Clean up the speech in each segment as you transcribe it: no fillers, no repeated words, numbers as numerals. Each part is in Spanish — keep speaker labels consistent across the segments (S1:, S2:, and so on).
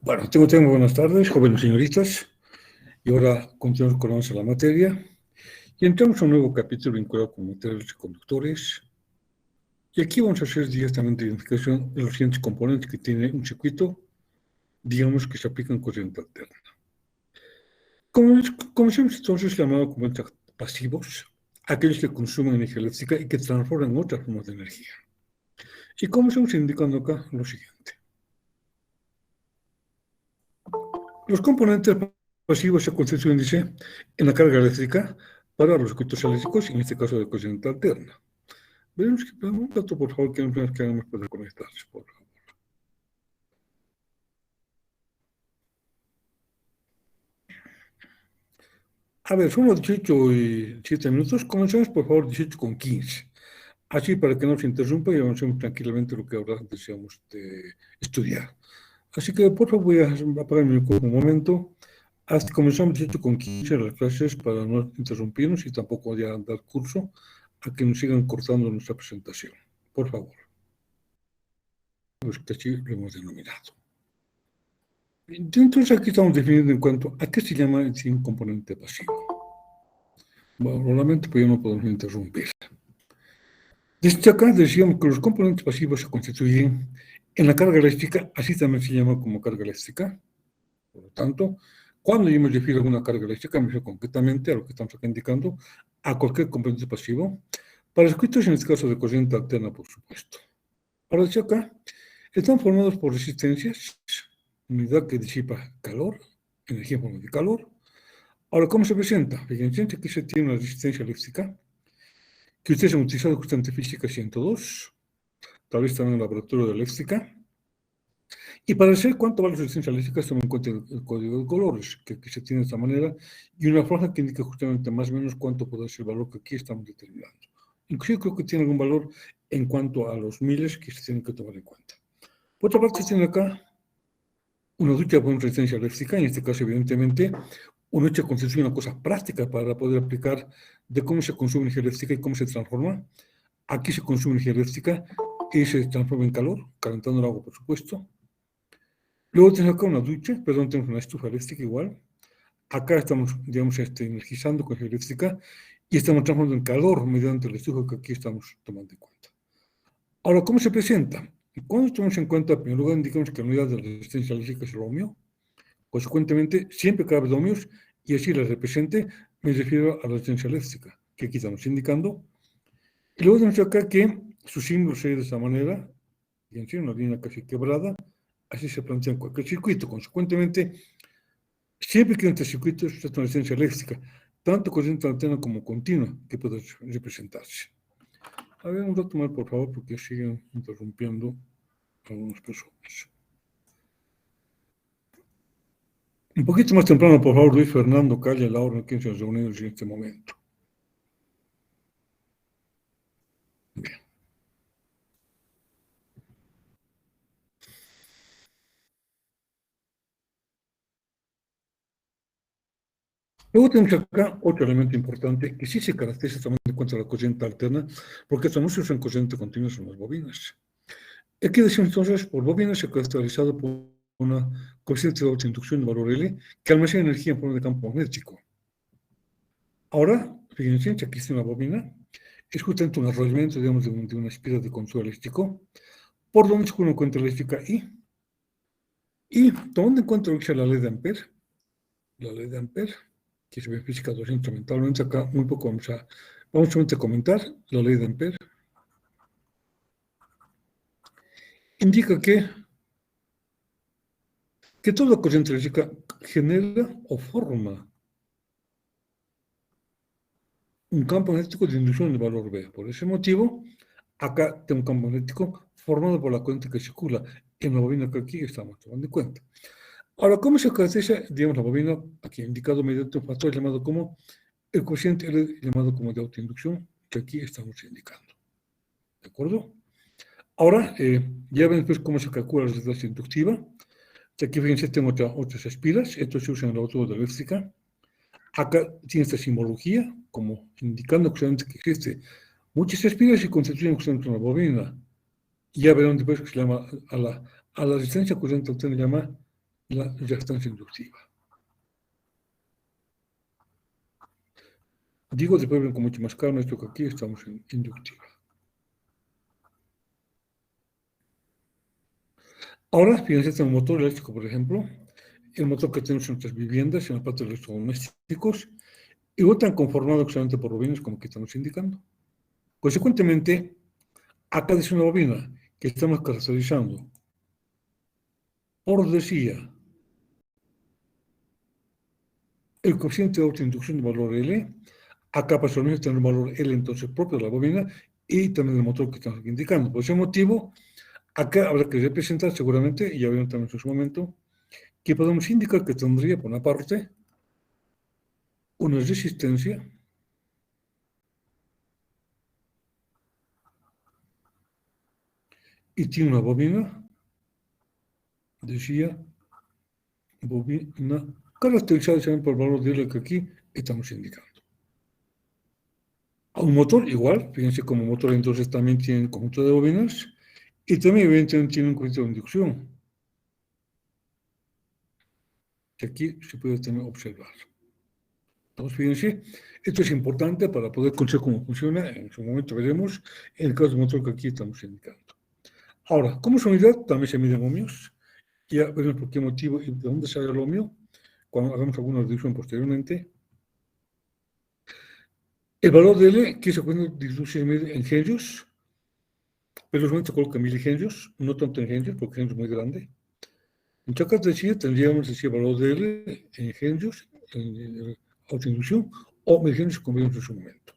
S1: Bueno, buenas tardes, jóvenes señoritas, y ahora continuamos con la materia, y entramos a un nuevo capítulo vinculado con materiales y conductores, y aquí vamos a hacer directamente identificación de los siguientes componentes que tiene un circuito, digamos que se aplican corriente alterna. Comencemos entonces llamado componentes pasivos, aquellos que consumen energía eléctrica y que transforman otras formas de energía. Y como estamos indicando acá lo siguiente. Los componentes pasivos se constituyen, dice, en la carga eléctrica para los circuitos eléctricos, en este caso de corriente alterna. Veremos que un dato, por favor, que nos quedamos para conectarse, por favor. A ver, son las 18 y 7 minutos. Comencemos, por favor, 18 con 15. Así, para que no se interrumpa y avancemos tranquilamente lo que ahora deseamos estudiar. Así que, por favor, voy a apagar mi micrófono un momento. Hasta comenzamos 18 con 15 las clases para no interrumpirnos y tampoco ya dar curso a que nos sigan cortando nuestra presentación. Por favor. Pues que así lo hemos denominado. Entonces aquí estamos definiendo en cuanto a qué se llama un componente pasivo. Bueno, lo lamento, pero ya no podemos interrumpir. Desde acá decíamos que los componentes pasivos se constituyen en la carga eléctrica, así también se llama como carga eléctrica. Por lo tanto, cuando yo me refiero a una carga eléctrica, me refiero concretamente a lo que estamos acá indicando, a cualquier componente pasivo, para circuitos en este caso de corriente alterna, por supuesto. Ahora, desde acá, están formados por resistencias, unidad que disipa calor, energía en forma de calor. Ahora, ¿cómo se presenta? Fíjense que se tiene una resistencia eléctrica, que ustedes han utilizado justamente física 102, tal vez también en el laboratorio de eléctrica. Y para saber cuánto vale la resistencia eléctrica, se me encuentra el código de colores, que se tiene de esta manera, y una franja que indica justamente más o menos cuánto puede ser el valor que aquí estamos determinando. Inclusive creo que tiene algún valor en cuanto a los miles que se tienen que tomar en cuenta. Por otra parte, se tiene acá una ducha con resistencia eléctrica, en este caso, evidentemente, una ducha constituye una cosa práctica para poder aplicar de cómo se consume energía eléctrica y cómo se transforma. Aquí se consume energía eléctrica y se transforma en calor, calentando el agua, por supuesto. Luego tenemos acá una ducha, perdón, tenemos una estufa eléctrica igual. Acá estamos, digamos, energizando con energía eléctrica y estamos transformando en calor mediante la estufa que aquí estamos tomando en cuenta. Ahora, ¿cómo se presenta? Cuando tomamos en cuenta, en primer lugar, indicamos que la unidad de resistencia eléctrica es el ohmio. Consecuentemente, siempre que hable de ohmios, y así la represente, me refiero a la resistencia eléctrica, que aquí estamos indicando. Y luego tenemos acá que su símbolo se ve de esta manera, fíjense, una línea casi quebrada, así se plantea en cualquier circuito. Consecuentemente, siempre que entre circuitos existe una resistencia eléctrica, tanto corriente alterna como continua, que puede representarse. A ver, un rato más, por favor, porque siguen interrumpiendo algunas personas. Un poquito más temprano, por favor, Luis Fernando Calle, Laura, en 15 reunidos en este momento. Bien. Luego tenemos acá otro elemento importante que sí se caracteriza también en cuanto a la corriente alterna, porque esto no se usa en corriente continua, son las bobinas. Aquí decimos entonces, por bobina se caracterizado por una corriente de autoinducción de valor L que almacena energía en forma de campo magnético. Ahora, fíjense que aquí está una bobina, es justamente un arrollamiento, digamos, de una espiral de consuelo eléctrico, por donde se una cuenta eléctrica I. Y tomando en cuenta lo que es la ley de Ampère, que se ve en física 200, lamentablemente acá muy poco vamos solamente a comentar la ley de Ampère, indica que toda corriente eléctrica genera o forma un campo magnético de inducción de valor B. Por ese motivo, acá tengo un campo magnético formado por la corriente que circula en la bobina que aquí estamos tomando en cuenta. Ahora, ¿cómo se caracteriza, digamos, la bobina? Aquí indicado mediante un factor llamado como el cociente L, llamado como de autoinducción, que aquí estamos indicando. ¿De acuerdo? Ahora, ya ven pues cómo se calcula la resistencia inductiva. Aquí, fíjense, tengo otras espiras. Esto se usa en el laboratorio de eléctrica. Acá tiene esta simbología, como indicando que existe Muchas espiras se constituyen justamente una bobina. Ya verán después que se llama, a la resistencia corriente alterna se llama la reactancia inductiva. Digo, después ven con mucho más calma esto que aquí estamos en inductiva. Ahora, fíjense, este motor eléctrico, por ejemplo, el motor que tenemos en nuestras viviendas, en la parte de los electrodomésticos, igual tan conformado solamente por bobinas como que estamos indicando. Consecuentemente, acá dice una bobina que estamos caracterizando por decía el coeficiente de autoinducción de valor L, acá pasó a tener un valor L entonces propio de la bobina y también el motor que estamos indicando. Por ese motivo, acá habrá que representar seguramente, y ya vieron también en su momento, que podemos indicar que tendría por una parte una resistencia y tiene una bobina, decía, bobina caracterizada por el valor de L que aquí estamos indicando. A un motor igual, fíjense como motor entonces también tiene un conjunto de bobinas y también evidentemente tiene un conjunto de inducción, que aquí se puede también observar. Entonces, fíjense, esto es importante para poder conocer cómo funciona, en su momento veremos, en el caso del motor que aquí estamos indicando. Ahora, como es unidad, también se miden ohmios, ya veremos por qué motivo y de dónde sale el ohmio, cuando hagamos alguna reducción posteriormente. El valor de L, que se puede distribuir en henrios, pero solamente se coloca en milihenrios, no tanto en henrios, porque henrios es muy grande. En chacas decía, tendríamos el valor de L en henrios, en autoinducción, o milihenrios como vimos en su momento.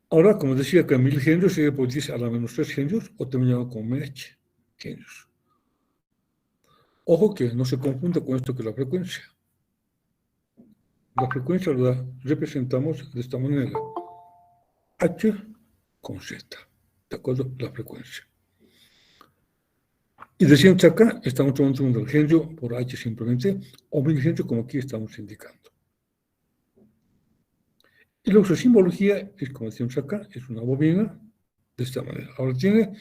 S1: Ahora, como decía, que en milihenrios se puede decir a la menos 3 henrios, o también llamado como mech henrios. Ojo que no se confunda con esto que es la frecuencia. La frecuencia la representamos de esta manera. H con Z. ¿De acuerdo? La frecuencia. Y decíamos acá, estamos tomando un henrio por H simplemente, o milihenrio como aquí estamos indicando. Y luego su simbología es, como decimos acá, es una bobina de esta manera. Ahora tiene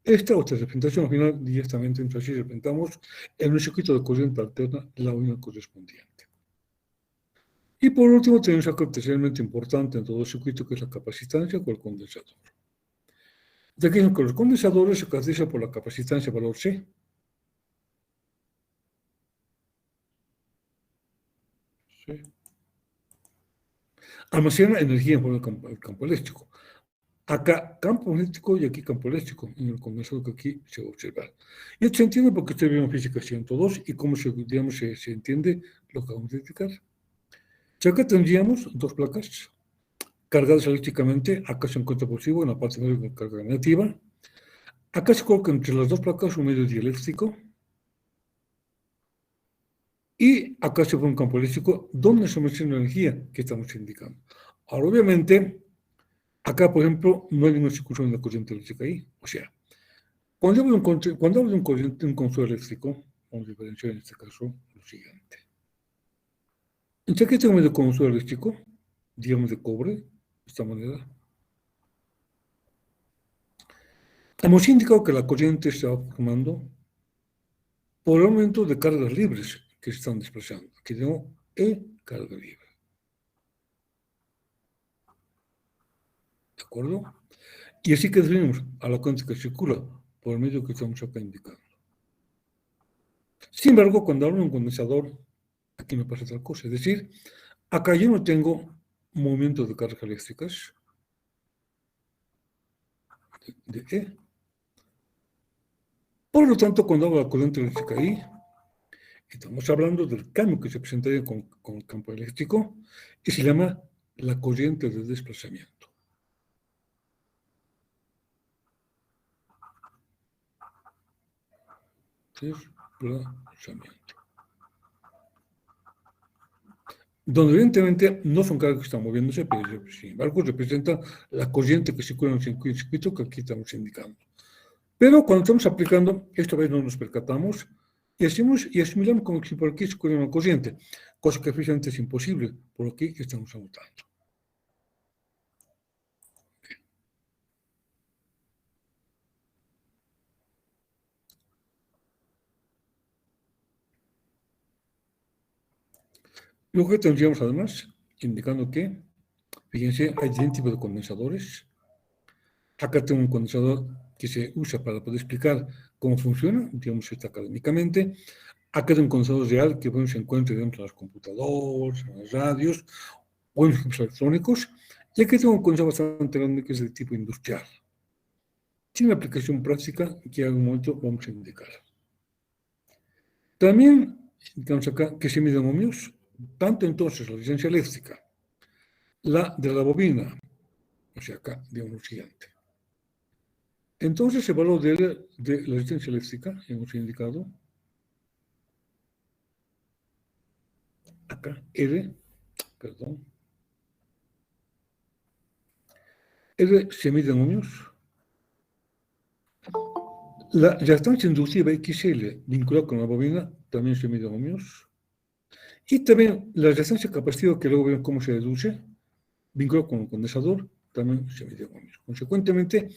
S1: esta otra representación, al final directamente entonces así representamos en un circuito de corriente alterna la bobina correspondiente. Y por último tenemos acá terceramente importante en todo el circuito que es la capacitancia con el condensador. De aquí que los condensadores se caracterizan por la capacitancia valor C. Sí. Almacena energía en forma de campo eléctrico. Acá campo eléctrico y aquí campo eléctrico, en el condensador que aquí se va a observar. Y esto se entiende porque ustedes vieron física 102 y cómo digamos, se entiende lo que vamos a explicar. Si acá tendríamos dos placas cargadas eléctricamente, acá se encuentra positivo en la parte de carga negativa. Acá se coloca entre las dos placas un medio dieléctrico y acá se pone un campo eléctrico donde se almacena la energía que estamos indicando. Ahora, obviamente, acá, por ejemplo, no hay una circulación de la corriente eléctrica ahí. O sea, cuando hablo de un corriente, un consuelo eléctrico, vamos a diferenciar en este caso lo siguiente. En este tengo medio consuelo eléctrico, digamos de cobre, de esta manera. Hemos indicado que la corriente se va formando por el aumento de cargas libres que se están desplazando. Aquí tengo E carga libre. ¿De acuerdo? Y así que definimos a la corriente que circula por el medio que estamos acá indicando. Sin embargo, cuando hablo de un condensador, aquí me pasa otra cosa. Es decir, acá yo no tengo movimiento de cargas eléctricas de E. Por lo tanto, cuando hablo de la corriente eléctrica ahí, estamos hablando del cambio que se presentaría con el campo eléctrico y se llama la corriente de desplazamiento. Desplazamiento. Donde evidentemente no son cargas que están moviéndose, pero sin embargo representa la corriente que circula en el circuito que aquí estamos indicando. Pero cuando estamos aplicando, esta vez no nos percatamos y asimilamos como si por aquí circula una corriente, cosa que precisamente es imposible por aquí que estamos anotando. Luego que tendríamos además, indicando que, fíjense, hay distintos tipos de condensadores. Acá tengo un condensador que se usa para poder explicar cómo funciona, digamos esto académicamente. Acá tengo un condensador real que bueno, se encuentra dentro de los computadores, en las radios o en los equipos electrónicos. Y aquí tengo un condensador bastante grande que es de tipo industrial. Tiene una aplicación práctica que en algún momento vamos a indicar. También, digamos acá, que se miden ohmios, tanto entonces la resistencia eléctrica, la de la bobina, o sea, acá, digamos lo siguiente. Entonces, el valor de la resistencia eléctrica, hemos indicado, acá, R, perdón, R se mide en ohmios. La reactancia inductiva XL vinculada con la bobina también se mide en ohmios. Y también la reactancia capacitiva, que luego vemos cómo se deduce, vinculada con el condensador, también se mide en ohmios. Consecuentemente,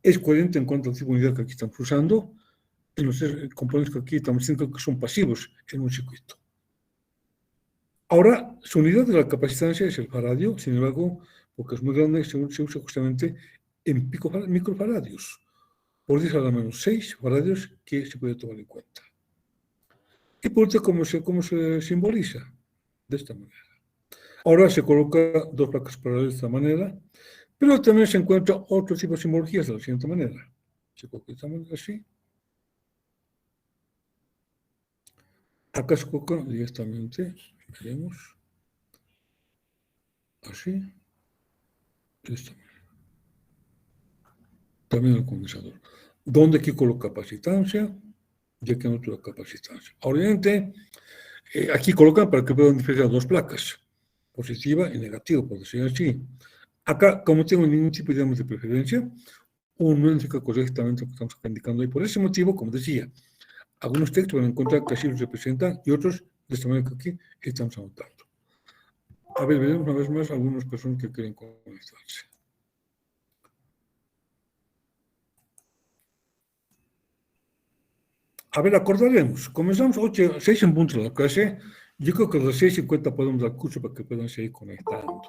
S1: es coherente en cuanto a la tipo de unidad que aquí estamos usando, en los componentes que aquí estamos diciendo que son pasivos en un circuito. Ahora, su unidad de la capacitancia es el faradio, sin embargo, porque es muy grande, se usa justamente en microfaradios, por 10 a la menos 6 faradios que se puede tomar en cuenta. Y por último, ¿cómo se simboliza? De esta manera. Ahora se coloca dos placas paralelas de esta manera, pero también se encuentra otro tipo de simbologías de la siguiente manera. Se coloca de esta manera así. Acá se coloca directamente, veremos, así, de esta manera. También el condensador. ¿Dónde aquí coloca capacitancia? Y aquí en otra capacitancia. Obviamente, aquí colocan para que puedan diferenciar dos placas, positiva y negativa, por decir así. Acá, como tengo ningún tipo digamos, de preferencia, uno indica correctamente lo que estamos indicando. Y por ese motivo, como decía, algunos textos van a encontrar que así los representan y otros de esta manera que aquí estamos anotando. A ver, veremos una vez más algunas personas que quieren conectarse. A ver, acordaremos. Comenzamos 6 en punto de la clase. Yo creo que a las 6:50 podemos dar curso para que puedan seguir conectando.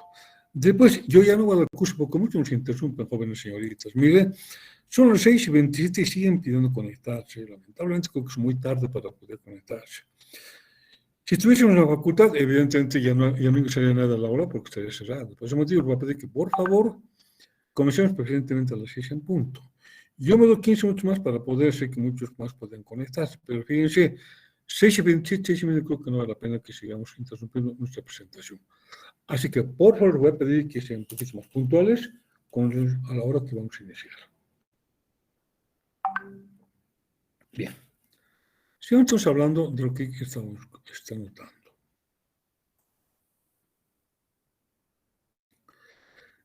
S1: Después, yo ya no voy a dar curso porque muchos nos interrumpen, jóvenes señoritas. Mire, son las 6:27 y siguen pidiendo conectarse. Lamentablemente creo que es muy tarde para poder conectarse. Si estuviésemos en la facultad, evidentemente ya no ingresaría nada a la hora porque estaría cerrado. Por ese motivo, les voy a pedir que, por favor, comencemos preferentemente a las 6 en punto. Yo me doy 15 minutos más para poder, sé que muchos más pueden conectarse, pero fíjense, 6:27, 6:30, creo que no vale la pena que sigamos interrumpiendo nuestra presentación. Así que, por favor, voy a pedir que sean un poquito más puntuales a la hora que vamos a iniciar. Bien. Sigamos entonces hablando de lo que estamos notando.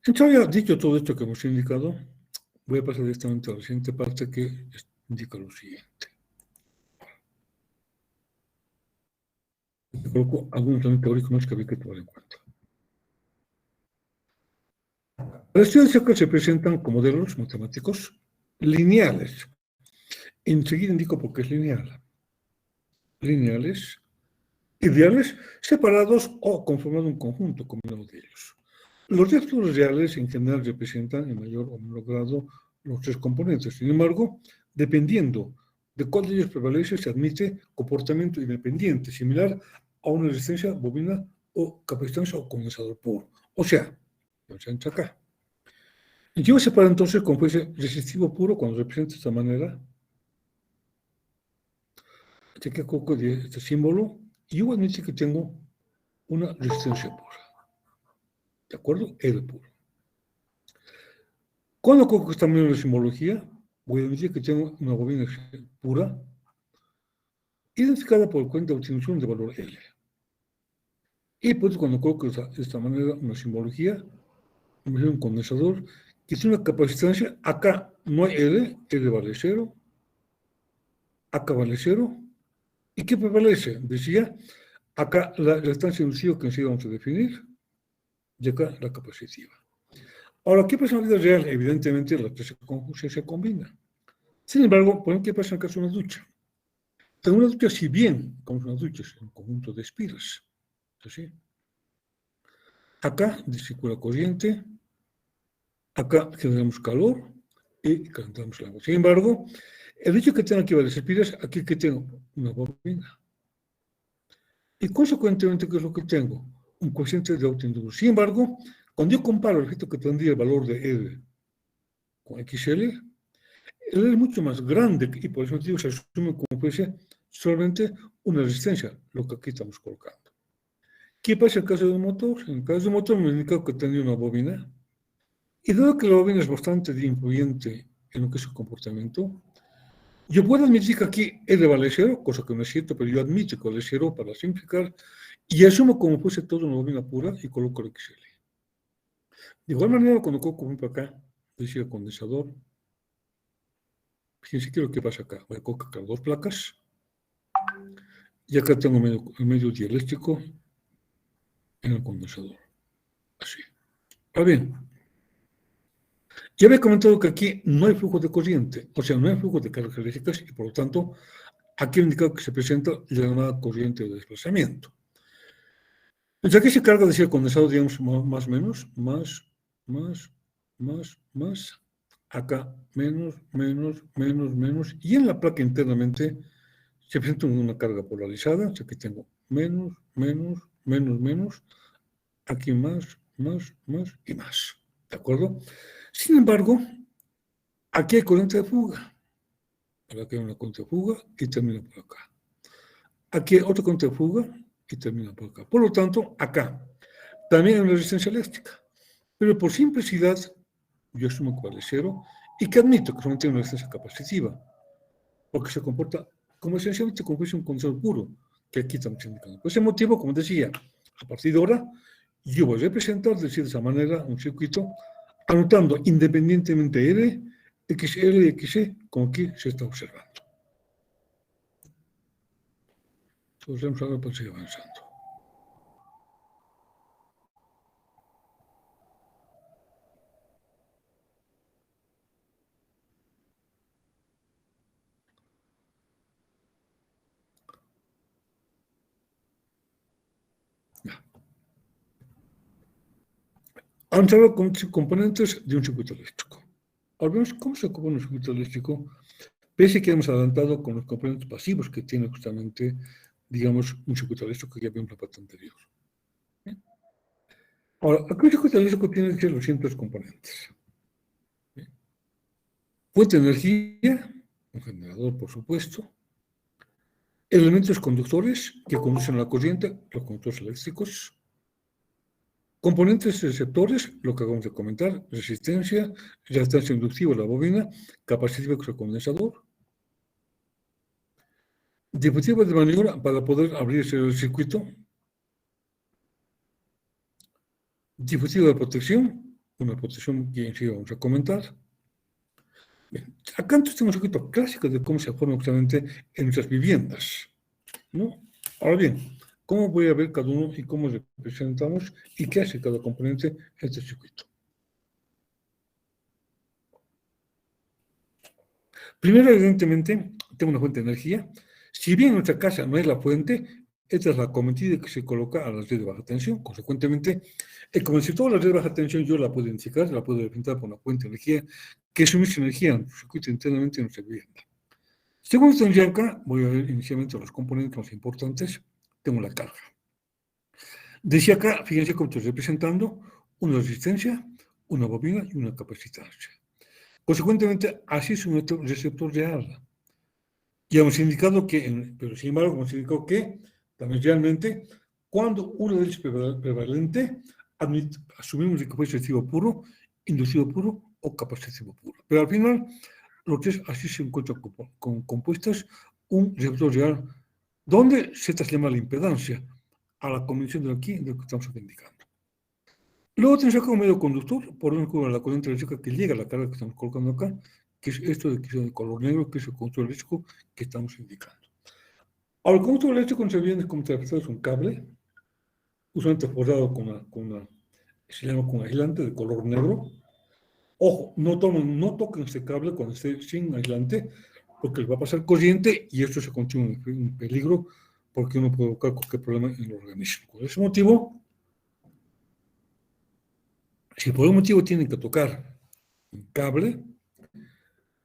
S1: Entonces, ya dicho todo esto que hemos indicado, voy a pasar directamente a la siguiente parte que indica lo siguiente. Coloco algunos elementos teóricos que había que tomar en cuenta. Las estudios que se presentan como modelos matemáticos lineales. Enseguida indico por qué es lineal. Lineales, ideales, separados o conformando un conjunto combinado de ellos. Los vectores reales en general representan en mayor o menor grado los tres componentes. Sin embargo, dependiendo de cuál de ellos prevalece, se admite comportamiento independiente, similar a una resistencia bobina o capacitancia o condensador puro. O sea, se acá. Yo separo entonces como fuese resistivo puro cuando representa de esta manera. Aquí coloco este símbolo y yo admito que tengo una resistencia pura. ¿De acuerdo? R puro. Cuando coloco esta misma simbología, voy a admitir que tengo una bobina pura identificada por cuenta de obtención de valor L. Y pues cuando coloco de esta manera una simbología, me un condensador que tiene una capacitancia, acá no hay L vale 0, acá vale 0. ¿Y qué prevalece? Decía, acá la estancia inductiva que enseguida vamos a definir, y acá la capacitiva. Ahora, ¿qué pasa en la vida real? Evidentemente, las tres se combinan. Sin embargo, ¿por qué pasa en el caso de una ducha? En una ducha, si bien, como una ducha es un conjunto de espiras, ¿así? acá circula corriente, acá generamos calor y calentamos el agua. Sin embargo, el hecho de que tenga aquí varias espiras, aquí que tengo una bobina. Y consecuentemente, ¿qué es lo que tengo? Un cociente de autoindulto. Sin embargo, cuando yo comparo el objeto que tendría el valor de R con XL, él es mucho más grande y por ese motivo se asume como fuese solamente una resistencia, lo que aquí estamos colocando. ¿Qué pasa en el caso de un motor? En el caso de un motor me indica que tendría una bobina. Y dado que la bobina es bastante influyente en lo que es su comportamiento, yo puedo admitir que aquí R vale 0, cosa que no es cierto, pero yo admito que vale 0 para simplificar, y asumo como fuese toda una bobina pura y coloco el XL. De igual manera, cuando coloco, por ejemplo, acá, decía condensador, fíjense que lo que pasa acá, voy a colocar dos placas, y acá tengo el medio dieléctrico en el condensador, así. Ahora bien, ya había comentado que aquí no hay flujo de corriente, o sea, no hay flujo de cargas eléctricas, y por lo tanto, aquí he indicado que se presenta la llamada corriente de desplazamiento. Entonces aquí se carga, decía, el condensado, digamos, más, menos, más, acá, menos, y en la placa internamente se presenta una carga polarizada, o sea que tengo menos, aquí más y más, ¿de acuerdo? Sin embargo, aquí hay corriente de fuga, aquí hay una corriente de fuga y termina por acá. Aquí hay otra corriente de fuga y termina por acá. Por lo tanto, acá también hay una resistencia eléctrica, pero por simplicidad yo asumo que vale 0 y que admito que solamente tiene una resistencia capacitiva, porque se comporta como esencialmente como fuese un condensador puro, que aquí estamos indicando. Por ese motivo, como decía, a partir de ahora, yo voy a representar, decir de esa manera, un circuito, anotando independientemente R, XL y XC, como aquí se está observando. Entonces vamos ahora para seguir avanzando. Vamos a ver con componentes de un circuito eléctrico. Ahora vemos cómo se compone un circuito eléctrico, pese que hemos adelantado con los componentes pasivos que tiene justamente, digamos, un circuito eléctrico que ya vimos en la parte anterior. ¿Bien? Ahora, aquí un circuito eléctrico tiene que ser los siguientes componentes. ¿Bien? Fuente de energía, un generador, por supuesto, elementos conductores que conducen la corriente, los conductores eléctricos, componentes receptores, lo que acabamos de comentar, resistencia inductiva de la bobina, capacitiva con el condensador, dispositivos de maniobra para poder abrirse el circuito, dispositivo de protección, una protección que en sí vamos a comentar. Bien, acá entonces tenemos un circuito clásico de cómo se forma justamente en nuestras viviendas, ¿no? Ahora bien, ¿cómo voy a ver cada uno y cómo representamos y qué hace cada componente en este circuito? Primero, evidentemente, tengo una fuente de energía. Si bien en nuestra casa no es la fuente, esta es la cometida que se coloca a la red de baja tensión. Consecuentemente, como si toda la red de baja tensión yo la puedo identificar, la puedo representar por una fuente de energía que suministra energía en el circuito internamente en nuestra vivienda. Según esta energía acá, voy a ver inicialmente los componentes más importantes. Tengo la carga. Decía acá, fíjense cómo estoy representando una resistencia, una bobina y una capacitancia. Consecuentemente, así es un receptor real. Y hemos indicado que, pero sin embargo, hemos indicado que también realmente, cuando uno de ellos es prevalente, asumimos que puede ser resistivo puro, inducido puro o capacitivo puro. Pero al final, los tres así se encuentran compuestas un receptor real, donde se llama la impedancia, a la convención de aquí, de lo que estamos aquí indicando. Luego tenemos acá un medio conductor, por un lado la corriente eléctrica que llega a la carga que estamos colocando acá, que es esto de que es de color negro, que es el conductor eléctrico que estamos indicando. Ahora, el conductor eléctrico se viene como es un cable, usualmente forrado se llama con aislante de color negro. Ojo, no toquen este cable cuando esté sin aislante, porque les va a pasar corriente y esto se constituye un peligro porque uno puede provocar cualquier problema en el organismo. Por ese motivo, Si por algún motivo tienen que tocar un cable,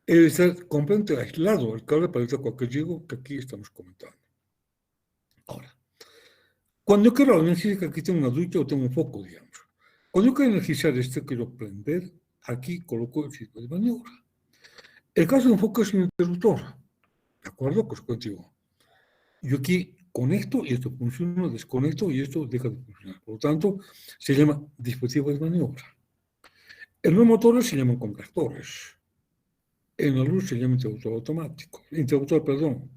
S1: debe estar completamente aislado el cable para evitar cualquier riesgo que aquí estamos comentando. Ahora, cuando yo quiero energizar, que aquí tengo una ducha o tengo un foco, digamos. Cuando yo quiero energizar esto, quiero prender, aquí coloco el circuito de maniobra. El caso de un foco es un interruptor, ¿de acuerdo? Pues contigo. Yo aquí conecto y esto funciona, desconecto y esto deja de funcionar. Por lo tanto, se llama dispositivo de maniobra. En los motores se llaman conectores. En la luz se llama interruptor, perdón.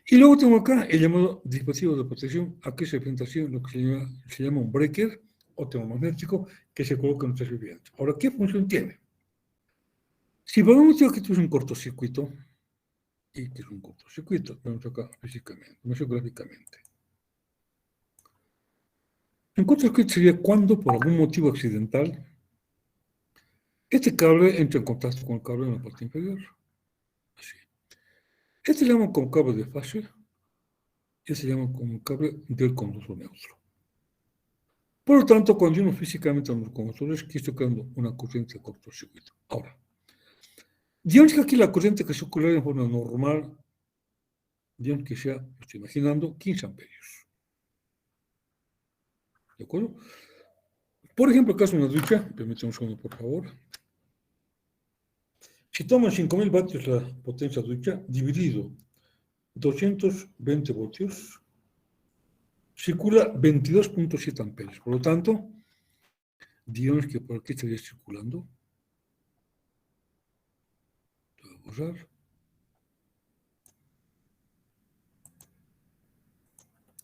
S1: Y luego tengo acá el llamado dispositivo de protección. Aquí se presenta así lo que se llama un breaker o termomagnético que se coloca en nuestro vivienda. Ahora, ¿qué función tiene? Si por un motivo que esto es un cortocircuito, y que es un cortocircuito, vamos acá físicamente, gráficamente. Un cortocircuito sería cuando, por algún motivo accidental, este cable entra en contacto con el cable en la parte inferior. Así. Este se llama como cable de fase, y se llama como cable del conductor neutro. Por lo tanto, cuando uno físicamente en los conductores, aquí está creando una corriente de cortocircuito. Ahora, digamos que aquí la corriente que circula de forma normal, digamos que sea, estoy imaginando, 15 amperios. ¿De acuerdo? Por ejemplo, caso de una ducha, permítame un segundo, por favor. Si toman 5000 vatios la potencia de ducha, dividido 220 voltios, circula 22.7 amperios. Por lo tanto, digamos que por aquí estaría circulando. Lo voy a borrar.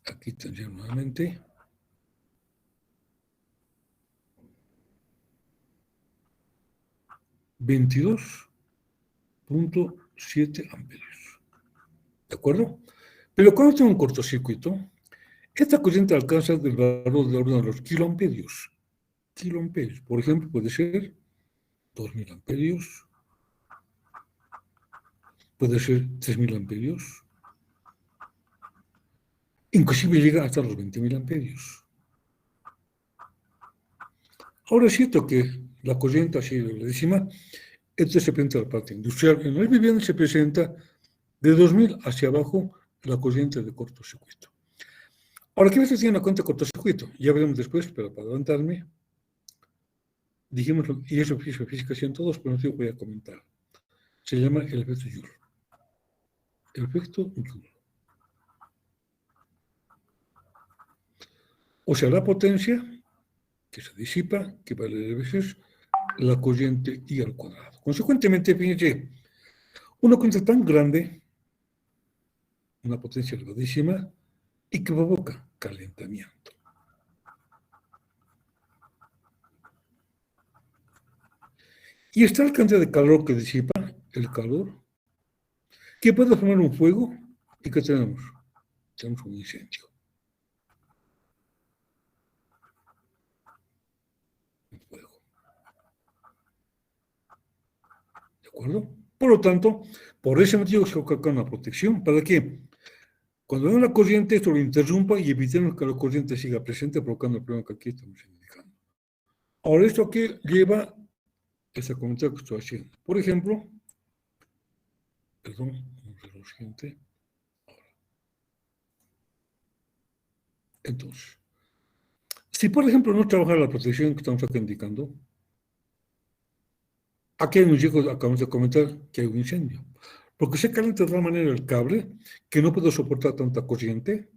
S1: Aquí tendría nuevamente 22.7 amperios. ¿De acuerdo? Pero cuando tengo un cortocircuito, esta corriente alcanza el valor de orden de los kiloamperios. Kiloamperios. Por ejemplo, puede ser 2000 amperios, puede ser 3000 amperios, inclusive llega hasta los 20.000 amperios. Ahora es cierto que la corriente ha sido la décima, esto se presenta en la parte industrial. En las viviendas se presenta de 2000 hacia abajo la corriente de cortocircuito. Ahora, ¿qué veces tiene una cuenta de cortocircuito? Ya veremos después, pero para adelantarme, dijimos, y eso física 102, pero no te voy a comentar. Se llama el efecto Joule. El efecto Joule. O sea, la potencia que se disipa, que vale de veces la corriente I al cuadrado. Consecuentemente, fíjense, una corriente tan grande, una potencia elevadísima, y que provoca calentamiento. Y está la cantidad de calor que disipa, el calor, que puede formar un fuego, y que tenemos un incendio. Un fuego. ¿De acuerdo? Por lo tanto, por ese motivo se coloca una protección. ¿Para qué? Cuando hay una corriente, esto lo interrumpa y evitemos que la corriente siga presente, provocando el problema que aquí estamos indicando. Ahora, ¿esto a qué lleva ese comentario que estoy haciendo? Por ejemplo, perdón, vamos a ver lo siguiente. Entonces, si por ejemplo no trabaja la protección que estamos acá indicando, aquí hay un riesgo, acabamos de comentar, que hay un incendio. Porque se calienta de tal manera el cable que no puede soportar tanta corriente,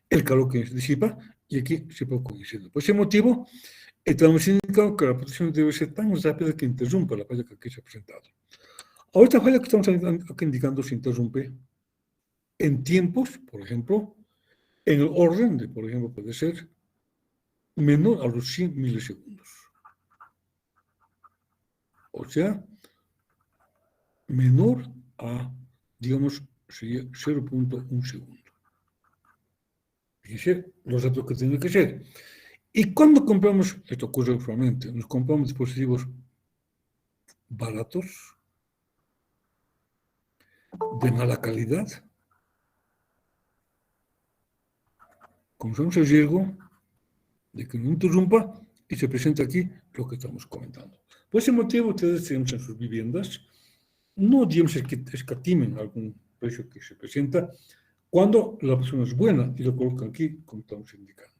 S1: el calor que disipa, y aquí se provoca un incendio. Por ese motivo, estamos indicando que la protección debe ser tan rápida que interrumpa la falla que aquí se ha presentado. Ahora, esta falla que estamos acá indicando se interrumpe en tiempos, por ejemplo, en el orden de, por ejemplo, puede ser menor a los 100 milisegundos. O sea, menor a, digamos, sería 0.1 segundo. Fíjense los datos que tiene que ser. Y cuando compramos, esto ocurre usualmente, nos compramos dispositivos baratos, de mala calidad, consumimos el riesgo de que no interrumpa y se presenta aquí lo que estamos comentando. Por ese motivo, ustedes en sus viviendas no, digamos, escatimen algún precio que se presenta cuando la persona es buena y lo colocan aquí, como estamos indicando.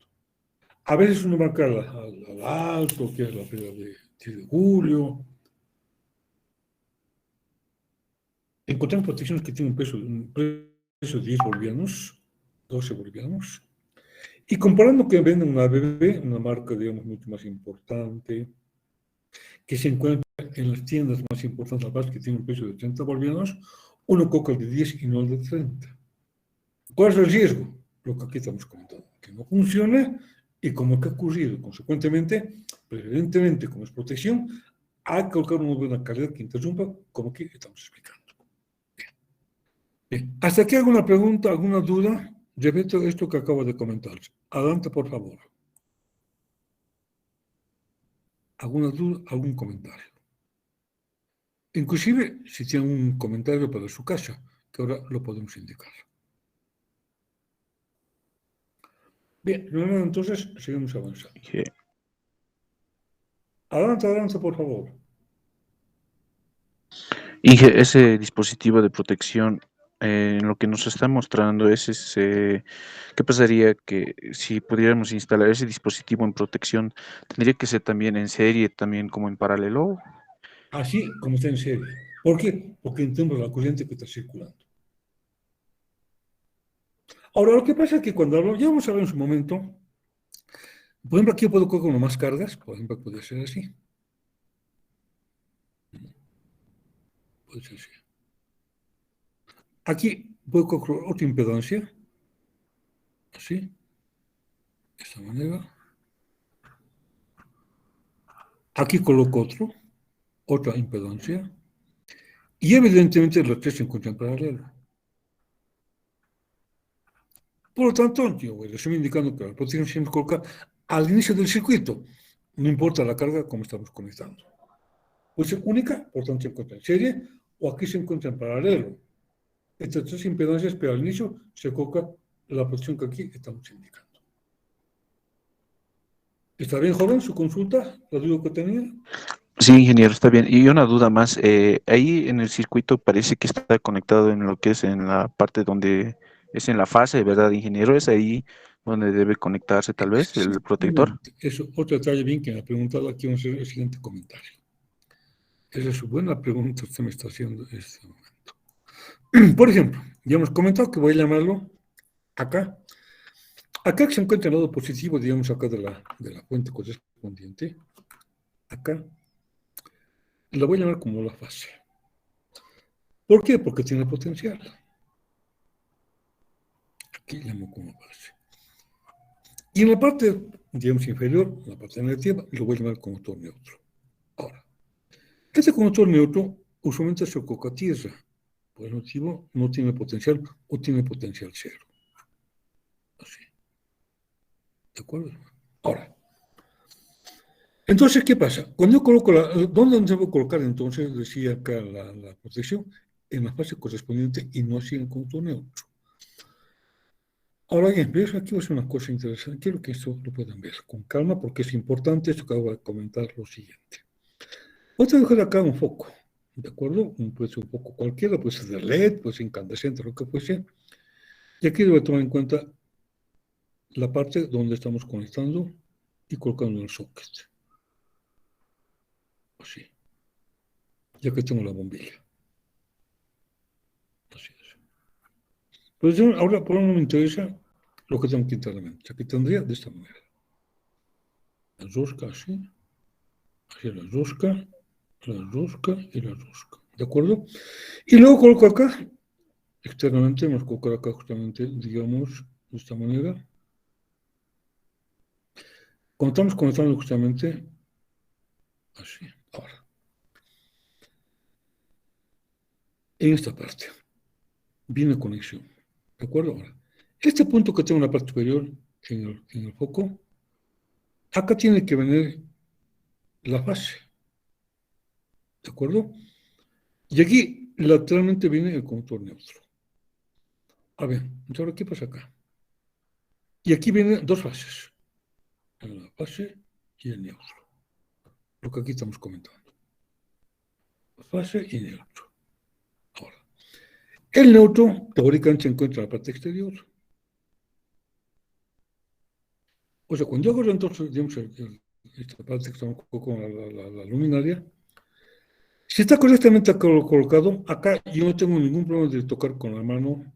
S1: A veces uno marca al alto, que es la feria de 10 de julio. Encontramos protecciones que tienen un precio de 10 bolivianos, 12 bolivianos, y comparando que venden una BB, una marca, digamos, mucho más importante, que se encuentra en las tiendas más importantes, aparte que tiene un precio de 30 bolivianos, uno coca el de 10 y no el de 30. ¿Cuál es el riesgo? Lo que aquí estamos comentando, que no funcione y como que ha ocurrido. Consecuentemente, pues evidentemente, como es protección, hay que colocar una buena calidad que interrumpa, como aquí estamos explicando. Bien. ¿Hasta aquí alguna pregunta, alguna duda? Repito esto que acabo de comentar. Adelante, por favor. ¿Alguna duda, algún comentario? Inclusive, si tienen un comentario para su casa, que ahora lo podemos indicar. Bien, entonces seguimos avanzando.
S2: Okay.
S1: Adelante, por favor.
S2: Inge, ese dispositivo de protección, en lo que nos está mostrando es ese, ¿qué pasaría que si pudiéramos instalar ese dispositivo en protección, tendría que ser también en serie, también como en paralelo?
S1: Así como está en serie. ¿Por qué? Porque entendemos la corriente que está circulando. Ahora, lo que pasa es que cuando hablamos, ya vamos a ver en su momento, por ejemplo, aquí yo puedo colocar más cargas, por ejemplo, puede ser así. Puede ser así. Aquí puedo colocar otra impedancia, así, de esta manera. Aquí coloco otra impedancia, y evidentemente los tres se encuentran en paralelo. Por lo tanto, yo les estoy indicando que la protección siempre coloca al inicio del circuito, no importa la carga como estamos conectando. Puede ser única, por tanto se encuentra en serie, o aquí se encuentra en paralelo. Estas tres impedancias, pero al inicio se coloca la protección que aquí estamos indicando. ¿Está bien, joven, su consulta? ¿La duda que tenía?
S2: Sí, ingeniero, está bien. Y una duda más, ahí en el circuito parece que está conectado en lo que es en la parte donde es en la fase, ¿verdad, ingeniero? ¿Es ahí donde debe conectarse tal vez el protector?
S1: Exactamente. Eso, otro detalle bien que me ha preguntado aquí, vamos a hacer el siguiente comentario. Esa es una buena pregunta que usted me está haciendo en este momento. Por ejemplo, ya hemos comentado que voy a llamarlo acá. Acá se encuentra el lado positivo, digamos, acá de la fuente correspondiente. Acá la voy a llamar como la fase. ¿Por qué? Porque tiene potencial. Aquí llamo como fase. Y en la parte, digamos, inferior, la parte negativa, lo voy a llamar conductor neutro. Ahora, este conductor neutro usualmente se coloca a tierra. Por el motivo, no tiene potencial o tiene potencial cero. Así. ¿De acuerdo? Ahora, entonces, ¿qué pasa? Cuando yo coloco ¿dónde debo colocar entonces, decía acá la protección? En la fase correspondiente y no así en conductor neutro. Ahora bien, veo aquí va a ser una cosa interesante. Quiero que esto lo puedan ver con calma porque es importante esto que acabo de comentar lo siguiente. Voy a dejar acá un foco, ¿de acuerdo? Puede ser un foco cualquiera, puede ser de LED, puede ser incandescente, lo que fuese. Y aquí debo tomar en cuenta la parte donde estamos conectando y colocando el socket. Así. Ya que tengo la bombilla. Así es. Pues ahora por ahora me interesa lo que tengo que internamente. Aquí tendría de esta manera. La rosca así, así la rosca y la rosca. ¿De acuerdo? Y luego coloco acá, externamente, vamos a colocar acá justamente, digamos, de esta manera. Cuando estamos conectando justamente, así, ahora, en esta parte, viene conexión. ¿De acuerdo? Ahora, este punto que tengo en la parte superior, en el foco, acá tiene que venir la fase. ¿De acuerdo? Y aquí lateralmente viene el conductor neutro. A ver, entonces ahora, ¿qué pasa acá? Y aquí vienen dos fases. En la fase y el neutro. Lo que aquí estamos comentando. Fase y neutro. Ahora, el neutro teóricamente se encuentra en la parte exterior. O sea, cuando yo hago entonces, digamos, esta parte que estamos con la luminaria, si está correctamente colocado, acá yo no tengo ningún problema de tocar con la mano,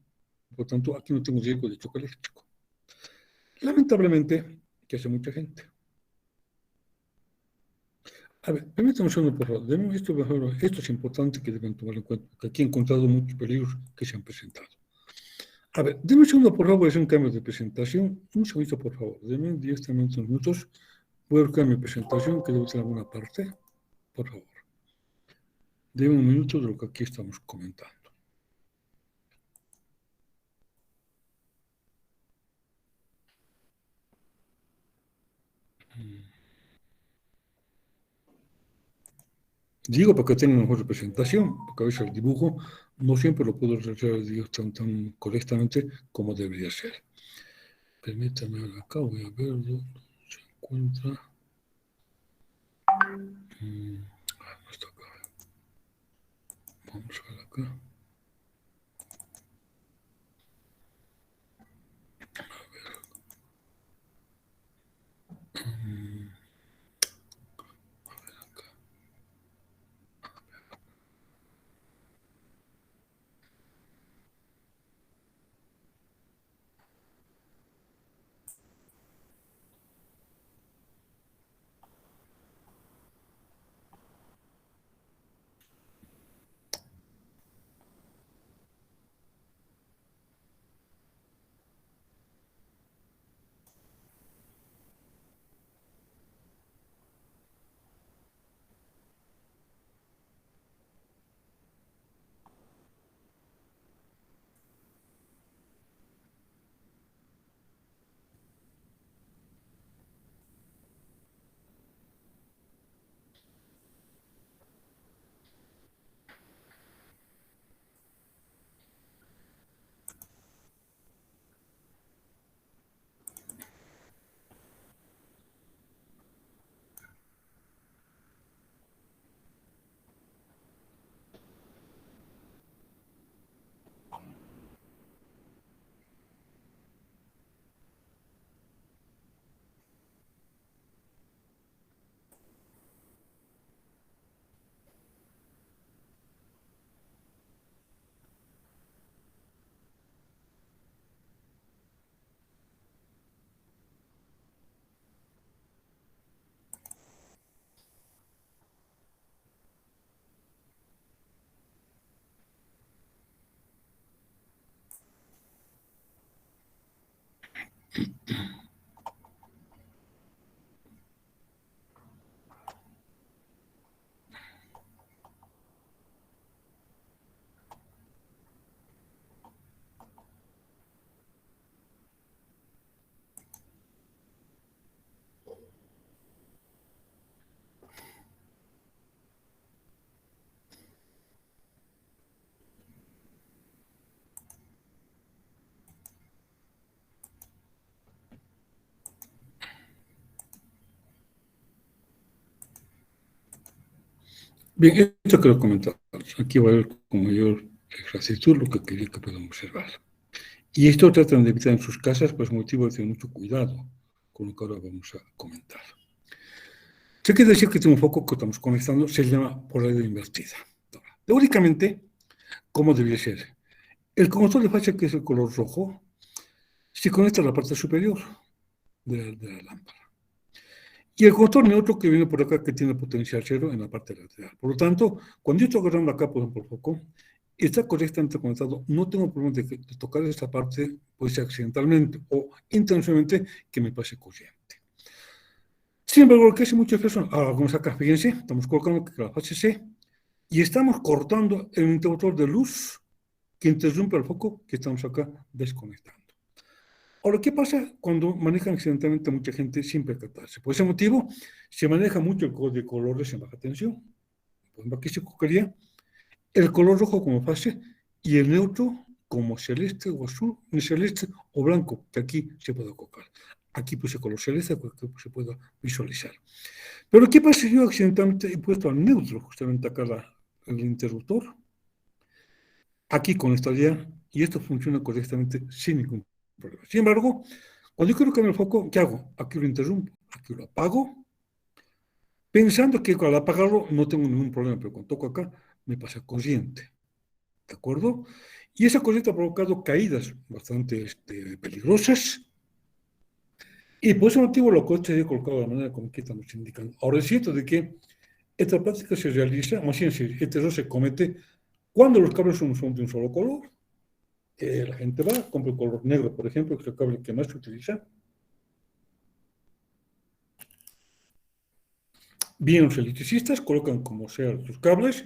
S1: por tanto, aquí no tengo riesgo de choque eléctrico. Lamentablemente, que hace mucha gente. A ver, permítame un segundo, por favor. Esto es importante que deben tomar en cuenta, porque aquí he encontrado muchos peligros que se han presentado. A ver, denme un segundo, por favor, es un cambio de presentación. Un segundito, por favor. Denme directamente unos minutos. Voy a buscar mi presentación, que debe estar en alguna parte. Por favor. Denme un minuto de lo que aquí estamos comentando. Digo porque tengo una mejor representación, porque a veces el dibujo no siempre lo puedo realizar tan correctamente como debería ser. Permítame ver acá, voy a ver dónde se encuentra. No está acá. Vamos a ver acá. Bien, esto quiero comentar. Aquí va a ver con mayor exactitud lo que quería que puedan observar. Y esto tratan de evitar en sus casas, pues motivo de tener mucho cuidado con lo que ahora vamos a comentar. Se quiere decir que este un foco que estamos conectando se llama polaridad invertida. Teóricamente, ¿cómo debería ser? El conductor de fase, que es el color rojo, se conecta a la parte superior de la lámpara. Y el conductor neutro que viene por acá, que tiene potencial cero en la parte lateral. Por lo tanto, cuando yo estoy agarrando acá, por ejemplo, el foco, está correctamente conectado. No tengo problema de tocar esta parte, puede ser accidentalmente o intencionalmente, que me pase corriente. Sin embargo, lo que hace muchas personas, ahora vamos acá, fíjense, estamos colocando que la fase C y estamos cortando el interruptor de luz que interrumpe el foco que estamos acá desconectando. Ahora, ¿qué pasa cuando manejan accidentalmente mucha gente sin percatarse? Por ese motivo, se maneja mucho el código de colores en baja tensión. Por ejemplo, aquí se colocaría el color rojo como fase y el neutro como celeste o azul, celeste o blanco, que aquí se puede colocar. aquí puse color celeste para que se pueda visualizar. Pero ¿qué pasa si yo accidentalmente he puesto al neutro, justamente acá el interruptor? Aquí con esta guía, y esto funciona correctamente sin ningún problema. Sin embargo, cuando yo quiero cambiar el foco, ¿qué hago? Aquí lo interrumpo, aquí lo apago, pensando que al apagarlo no tengo ningún problema, pero cuando toco acá me pasa corriente, ¿de acuerdo? Y esa corriente ha provocado caídas bastante peligrosas, y por ese motivo lo que he colocado de la manera como que estamos indicando. Ahora es cierto de que esta práctica se realiza, más bien este error se comete cuando los cables son de un solo color. La gente va, compra el color negro, por ejemplo, que es el cable que más se utiliza. Bien, los electricistas colocan como sea sus cables,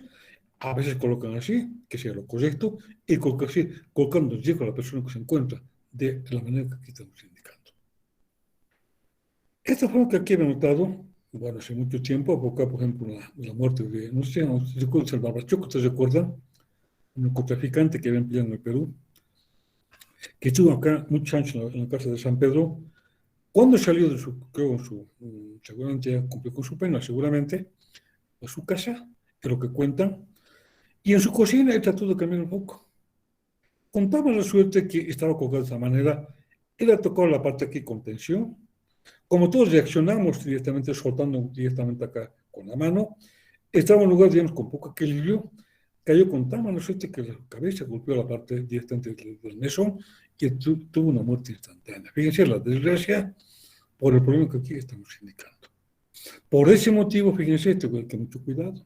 S1: a veces colocan así, que sea lo correcto, y colocan así, colocando el riesgo a la persona que se encuentra, de la manera que aquí estamos indicando. Esta forma que aquí he notado, bueno, hace mucho tiempo, porque, por ejemplo, la muerte de, no sé, el Barbachoco, ¿te recuerdan? Un narcotraficante que había pillado en el Perú, que estuvo acá muchos años en la cárcel de San Pedro. Cuando salió de seguramente ya cumplió con su pena, seguramente, a su casa, de lo que cuentan, y en su cocina él trató de cambiar un poco. Contaba la suerte que estaba colgado de esa manera, él ha tocado la parte aquí con tensión, como todos reaccionamos directamente, soltando directamente acá con la mano, estaba en un lugar, digamos, con poco equilibrio, cayó con tan mala suerte que la cabeza golpeó la parte directamente del mesón y tuvo una muerte instantánea. Fíjense la desgracia por el problema que aquí estamos indicando. Por ese motivo, fíjense, tengo que tener mucho cuidado.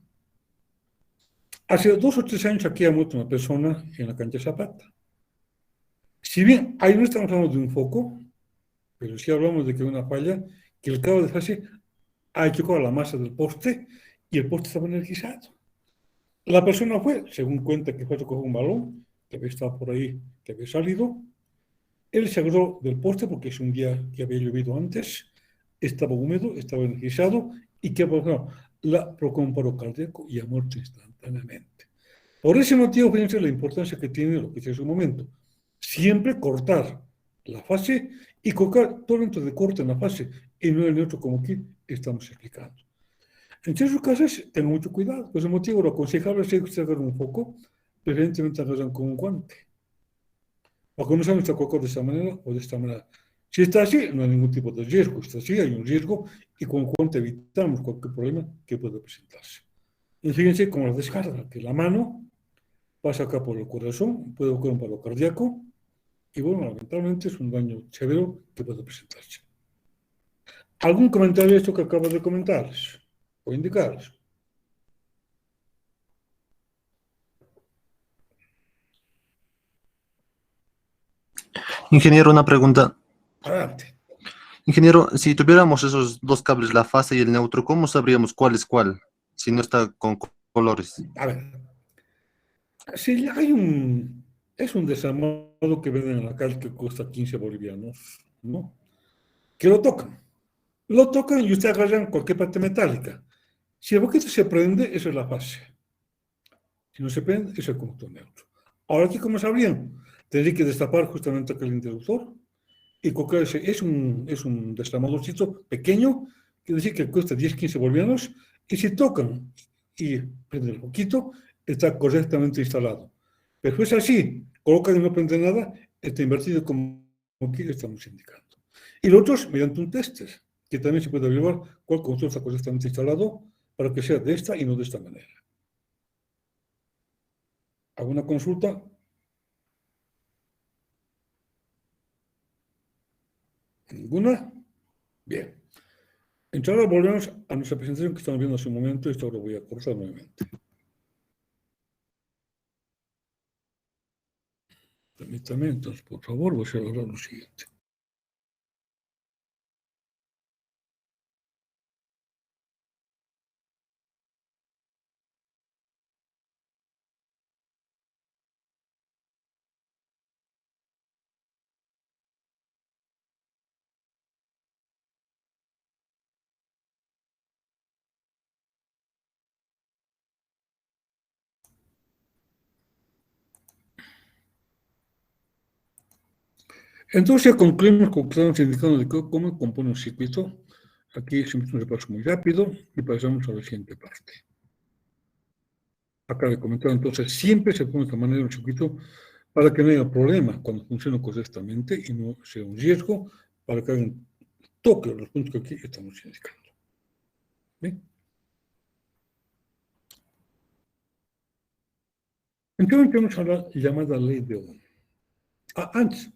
S1: Hace 2 o 3 años aquí ha muerto una persona en la cancha Zapata. Si bien ahí no estamos hablando de un foco, pero sí hablamos de que hay una falla, que el cabo de fase ha chocado la masa del poste y el poste estaba energizado. La persona fue, según cuenta, que fue a coger un balón que había estado por ahí, que había salido. Él se agarró del poste porque es un día que había llovido antes, estaba húmedo, estaba energizado y que provocó un paro cardíaco y ha muerto instantáneamente. Por ese motivo, fíjense la importancia que tiene lo que hice en su momento. Siempre cortar la fase y colocar todo dentro de corte en la fase y no en el neutro como aquí estamos explicando. En ciertos casos, tengo mucho cuidado. Por ese motivo, lo aconsejable es que usted agarre un foco, preferentemente agarran con un guante. Porque no saben si está colocado de esta manera o de esta manera. Si está así, no hay ningún tipo de riesgo. Si está así, hay un riesgo y con el guante evitamos cualquier problema que pueda presentarse. Y fíjense cómo la descarga, que la mano pasa acá por el corazón, puede ocurrir un paro cardíaco y bueno, lamentablemente es un daño severo que puede presentarse. ¿Algún comentario de esto que acabo de comentarles o indicarles?
S3: Ingeniero, una pregunta.
S1: Adelante.
S3: Ingeniero, si tuviéramos esos dos cables, la fase y el neutro, ¿cómo sabríamos cuál es cuál? Si no está con colores.
S1: A ver, si hay es un desarmado que venden en la calle que cuesta 15 bolivianos, ¿no? Que lo tocan. Lo tocan y usted agarra en cualquier parte metálica. Si el boquete se prende, eso es la fase. Si no se prende, es el conductor neutro. Ahora aquí, ¿cómo sabrían? Tendría que destapar justamente aquel interruptor y colocar es un desarmadorcito pequeño, que decir que cuesta 10, 15 bolivianos, y si tocan y prende el poquito, está correctamente instalado. Pero es así, colocan y no prende nada, está invertido como aquí le estamos indicando. Y los otros, mediante un tester, que también se puede averiguar cuál control está correctamente instalado para que sea de esta y no de esta manera. ¿Alguna consulta? ¿Ninguna? Bien. Entonces ahora volvemos a nuestra presentación que estamos viendo hace un momento, y esto lo voy a cortar nuevamente. Permítame, entonces, por favor, voy a hablar lo siguiente. Entonces ya concluimos con que estamos indicando de cómo compone un circuito. Aquí hicimos un repaso muy rápido y pasamos a la siguiente parte. Acá le comentaba, entonces, siempre se pone de esta manera un circuito para que no haya problema cuando funcione correctamente y no sea un riesgo para que hagan toque los puntos que aquí estamos indicando. ¿Bien? Entonces, vamos a la llamada ley de Ohm. Antes,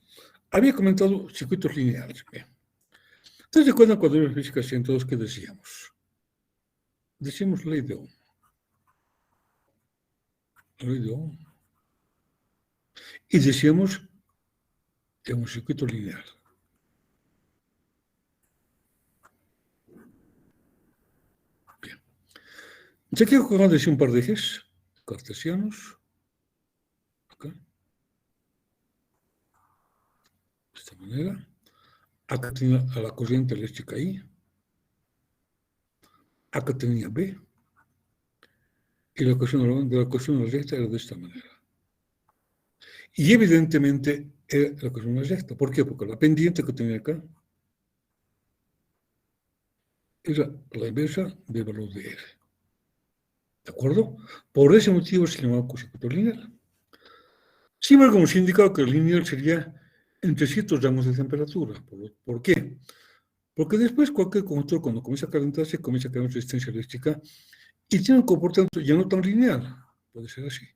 S1: había comentado circuitos lineales. Bien. ¿Ustedes recuerdan cuando era física 102 que decíamos? Decíamos ley de Ohm. Ley de Ohm. Y decíamos en un circuito lineal. Bien. Ya quiero que decir un par de ejes cartesianos. Acá. De esta manera. Acá tenía a la corriente eléctrica I. Acá tenía B. Y la ecuación de la ecuación recta era de esta manera. Y evidentemente era la ecuación recta. ¿Por qué? Porque la pendiente que tenía acá era la inversa del valor de R. ¿De acuerdo? Por ese motivo se llamaba circuito lineal. Sin embargo, hemos indicado que el lineal sería entre ciertos rangos de temperatura. ¿Por qué? Porque después cualquier conductor, cuando comienza a calentarse, comienza a crear una resistencia eléctrica y tiene un comportamiento ya no tan lineal. Puede ser así.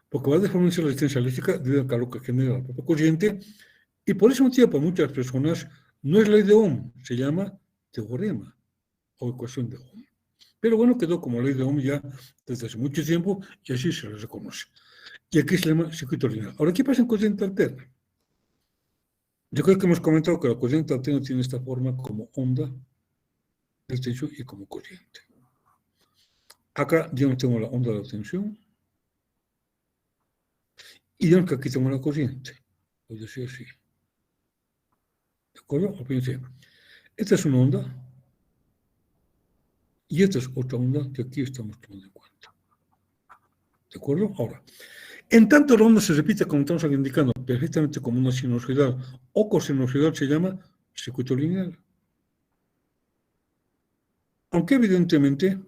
S1: Porque va a deformar la resistencia eléctrica debido al calor que genera la propia corriente. Y por ese motivo, para muchas personas, no es ley de Ohm, se llama teorema o ecuación de Ohm. Pero bueno, quedó como ley de Ohm ya desde hace mucho tiempo y así se le reconoce. Y aquí se llama circuito lineal. Ahora, ¿qué pasa en corriente alterna? Yo creo que hemos comentado que la corriente alterna tiene esta forma como onda del tensión y como corriente. Acá yo no tengo la onda de la tensión y yo que aquí tengo la corriente. Voy a decir así. ¿De acuerdo? O fíjense, esta es una onda y esta es otra onda que aquí estamos tomando en cuenta. ¿De acuerdo? Ahora, en tanto la onda se repite, como estamos aquí indicando, perfectamente como una sinusoidal o cosinusoidal, se llama circuito lineal. Aunque evidentemente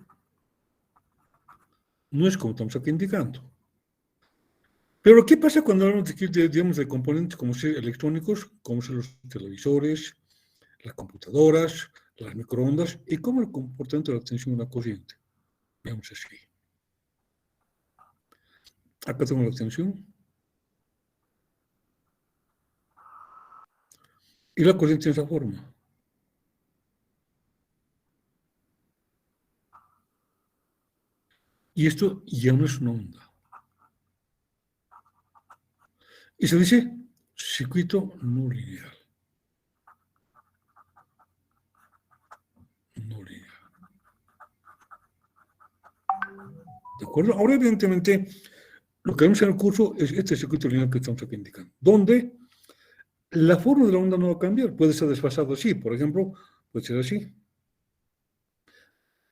S1: no es como estamos aquí indicando. Pero ¿qué pasa cuando hablamos digamos, de componentes como ser electrónicos, como son los televisores, las computadoras, las microondas, y cómo el comportamiento de la tensión de la corriente? Veamos así. Acá tengo la tensión y la corriente de esa forma. Y esto ya no es una onda. Y se dice circuito no lineal. No lineal. ¿De acuerdo? Ahora, evidentemente, lo que vemos en el curso es este circuito lineal que estamos aquí indicando, donde la forma de la onda no va a cambiar. Puede ser desfasado así, por ejemplo, puede ser así.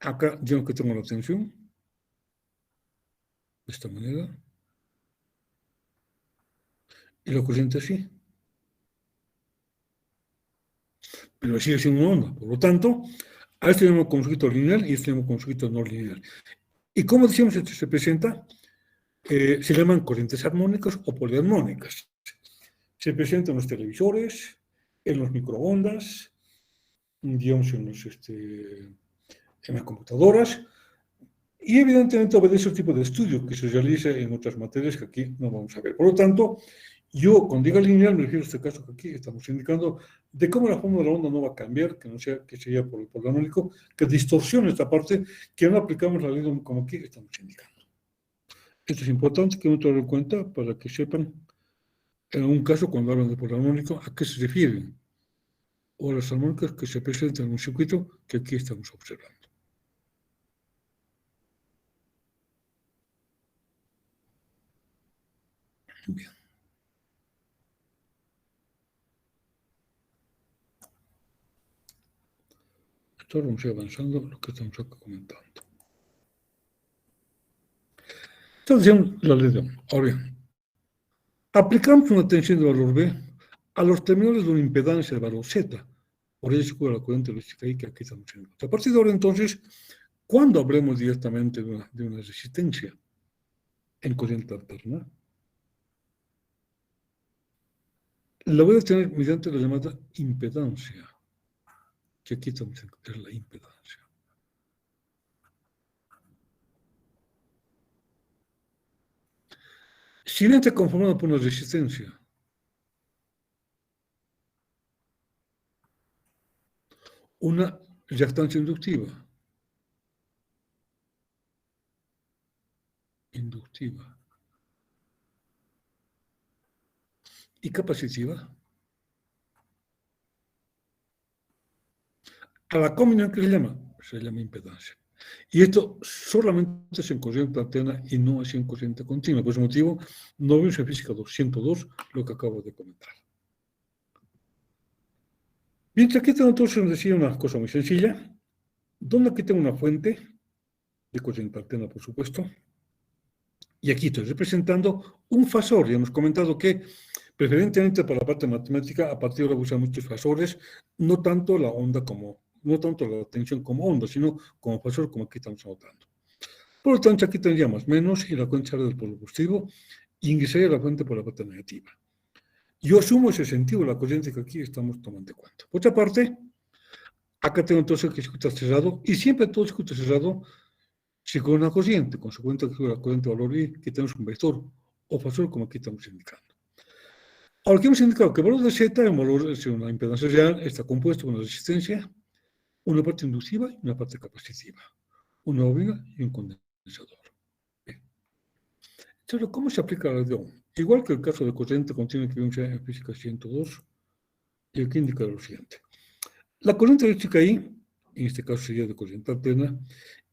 S1: Acá yo que tengo la tensión, de esta manera, y la corriente así. Pero sigue siendo una onda. Por lo tanto, a este llamamos como circuito lineal y a este llamamos como circuito no lineal. ¿Y cómo decíamos esto se presenta? Se llaman corrientes armónicas o poliarmónicas. Se presenta en los televisores, en los microondas, digamos en las computadoras, y evidentemente obedece al tipo de estudio que se realiza en otras materias que aquí no vamos a ver. Por lo tanto, yo cuando diga lineal me refiero a este caso que aquí estamos indicando de cómo la forma de la onda no va a cambiar, que no sea que sería por el poliarmónico, que distorsione esta parte, que no aplicamos la ley como aquí estamos indicando. Esto es importante que uno tenga en cuenta para que sepan, en un caso cuando hablan de poliarmónico, a qué se refieren, o las armónicas que se presentan en un circuito que aquí estamos observando. Bien. Entonces vamos a ir avanzando lo que estamos acá comentando. Entonces, la ley de Ohm. Ahora bien, Aplicamos una tensión de valor B a los terminales de una impedancia de valor Z. Por eso se cubre la corriente eléctrica ahí que aquí estamos haciendo. A partir de ahora, entonces, ¿cuándo hablemos directamente de una resistencia en corriente alterna? La voy a tener mediante la llamada impedancia, que aquí estamos en es la impedancia. Si bien está conformada por una resistencia, una reactancia inductiva, y capacitiva, a la combinación que se llama impedancia. Y esto solamente es en corriente alterna y no es en corriente continua. Por ese motivo, no vemos en física 202 lo que acabo de comentar. Bien, aquí tengo entonces nos decía una cosa muy sencilla, donde aquí tengo una fuente de corriente alterna, por supuesto, y aquí estoy representando un fasor. Ya hemos comentado que preferentemente para la parte matemática, a partir de ahora usan muchos fasores, no tanto la onda como, no tanto la tensión como onda, sino como fasor, como aquí estamos anotando. Por lo tanto, aquí tendríamos menos y la cuenta sale del polo positivo y ingresaría la fuente por la parte negativa. Yo asumo ese sentido de la corriente que aquí estamos tomando en cuenta. Por otra parte, acá tengo entonces que el circuito cerrado y siempre todo el circuito cerrado se con una corriente, consecuente que la corriente valor I, que tenemos un vector o fasor como aquí estamos indicando. Ahora, aquí hemos indicado que el valor de Z, el valor de una impedancia real, está compuesto por una resistencia, una parte inductiva y una parte capacitiva, una bobina y un condensador. Bien. Entonces, ¿cómo se aplica la ley de Ohm? Igual que el caso de corriente continua que vimos en física 102, y aquí indica lo siguiente. La corriente eléctrica I, en este caso sería de corriente alterna,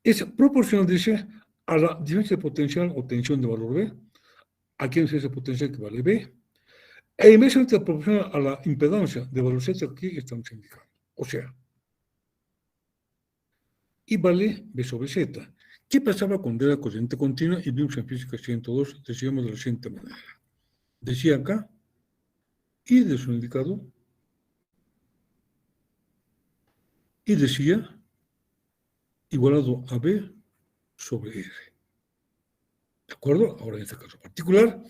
S1: es proporcional, dice, a la diferencia de potencial o tensión de valor B, aquí en esa potencial que vale B, e inversamente proporcional a la impedancia de valor Z que aquí estamos indicando. O sea, I vale B sobre Z. ¿Qué pasaba cuando era corriente continua? Y vimos en física 102, decíamos de la siguiente manera. Decía acá, I de su indicado, y decía igualado a B sobre R. ¿De acuerdo? Ahora en este caso particular,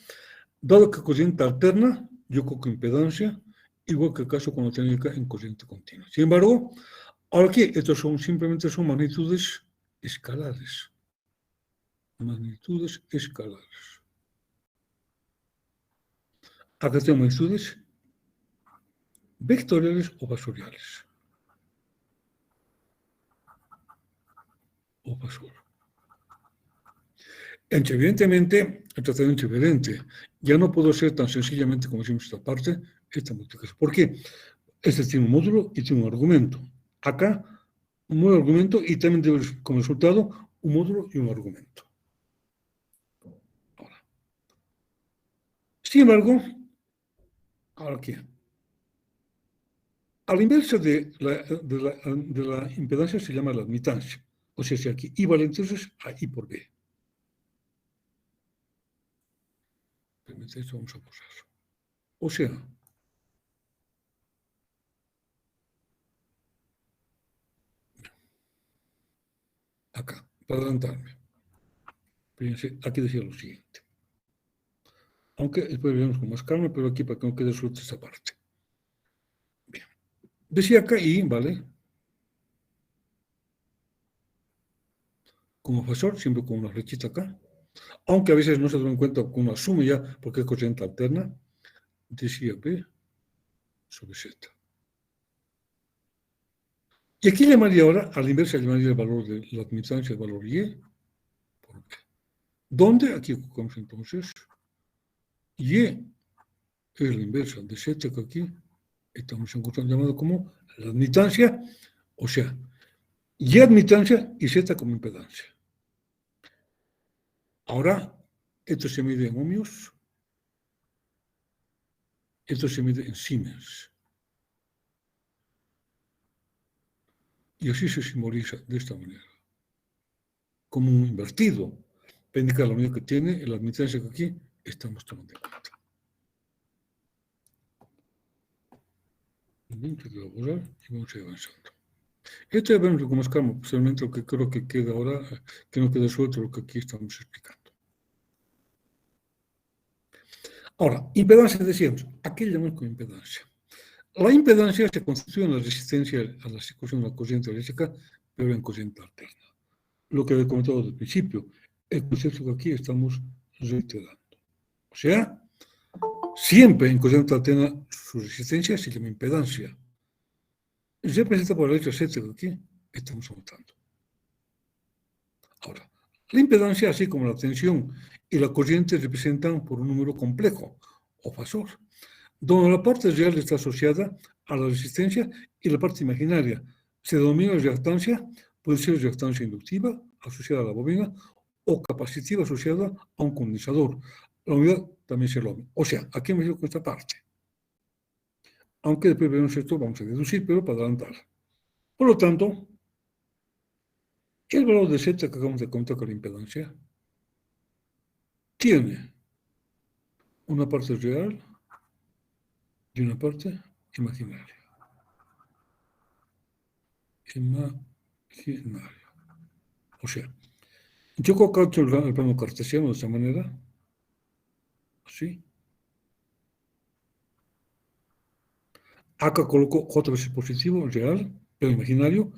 S1: dado que corriente alterna, yo cojo impedancia, igual que el caso cuando tenía en corriente continua. Sin embargo, ahora aquí, estos simplemente son magnitudes escalares. Magnitudes escalares. Acá tengo magnitudes vectoriales o fasoriales. O fasor. Evidentemente, el tratamiento es diferente. Ya no puedo ser tan sencillamente como hicimos esta parte, esta multiplicación. ¿Por qué? Este tiene un módulo y tiene un argumento. Acá, un módulo argumento y también debe, como resultado, un módulo y un argumento. Ahora. Sin embargo, ahora aquí. A la inversa de la impedancia se llama la admitancia. O sea, si aquí I vale entonces a I por B. Esto vamos a posar. O sea, acá, para adelantarme. Fíjense, aquí decía lo siguiente. Aunque después veremos con más calma, pero aquí para que no quede suelta esa parte. Bien. Decía acá I, ¿vale? Como fasor, siempre con una flechita acá. Aunque a veces no se dan cuenta que uno asume ya porque es corriente alterna. Decía B sobre Z. Y aquí llamaría ahora, a la inversa, llamaría el valor de la admitancia, el valor Y por B. ¿Dónde? Aquí ocupamos entonces Y es la inversa de Z que aquí estamos encontrando llamado como la admitancia, o sea, Y admitancia y Z como impedancia. Ahora, esto se mide en ohmios, esto se mide en Siemens. Y así se simboliza de esta manera, como un invertido. Ven que la unidad que tiene, la admitancia que aquí estamos tomando en cuenta. 20 de borrar y vamos a ir avanzando. Esto ya vemos con más calma, posiblemente lo que creo que queda ahora, que no quede suelto lo que aquí estamos explicando. Ahora, impedancia decíamos, ¿a qué llamamos con impedancia? La impedancia se constituye en la resistencia a la ejecución de la corriente eléctrica, pero en corriente alterna. Lo que he comentado desde el principio, el concepto que aquí estamos reiterando. O sea, siempre en corriente alterna su resistencia se llama impedancia. Representa por la letra Z que aquí estamos anotando. Ahora, la impedancia, así como la tensión y la corriente, representan por un número complejo o fasor, donde la parte real está asociada a la resistencia y la parte imaginaria se denomina reactancia, puede ser reactancia inductiva asociada a la bobina o capacitiva asociada a un condensador. La unidad también se lo. O sea, aquí me quedo con esta parte. Aunque después veremos esto, vamos a deducir, pero para adelantar. Por lo tanto, el valor de Z que acabamos de contar con la impedancia tiene una parte real y una parte imaginaria. Imaginaria. O sea, yo coloco el plano cartesiano de esta manera, así. Acá coloco J veces positivo, real, pero imaginario,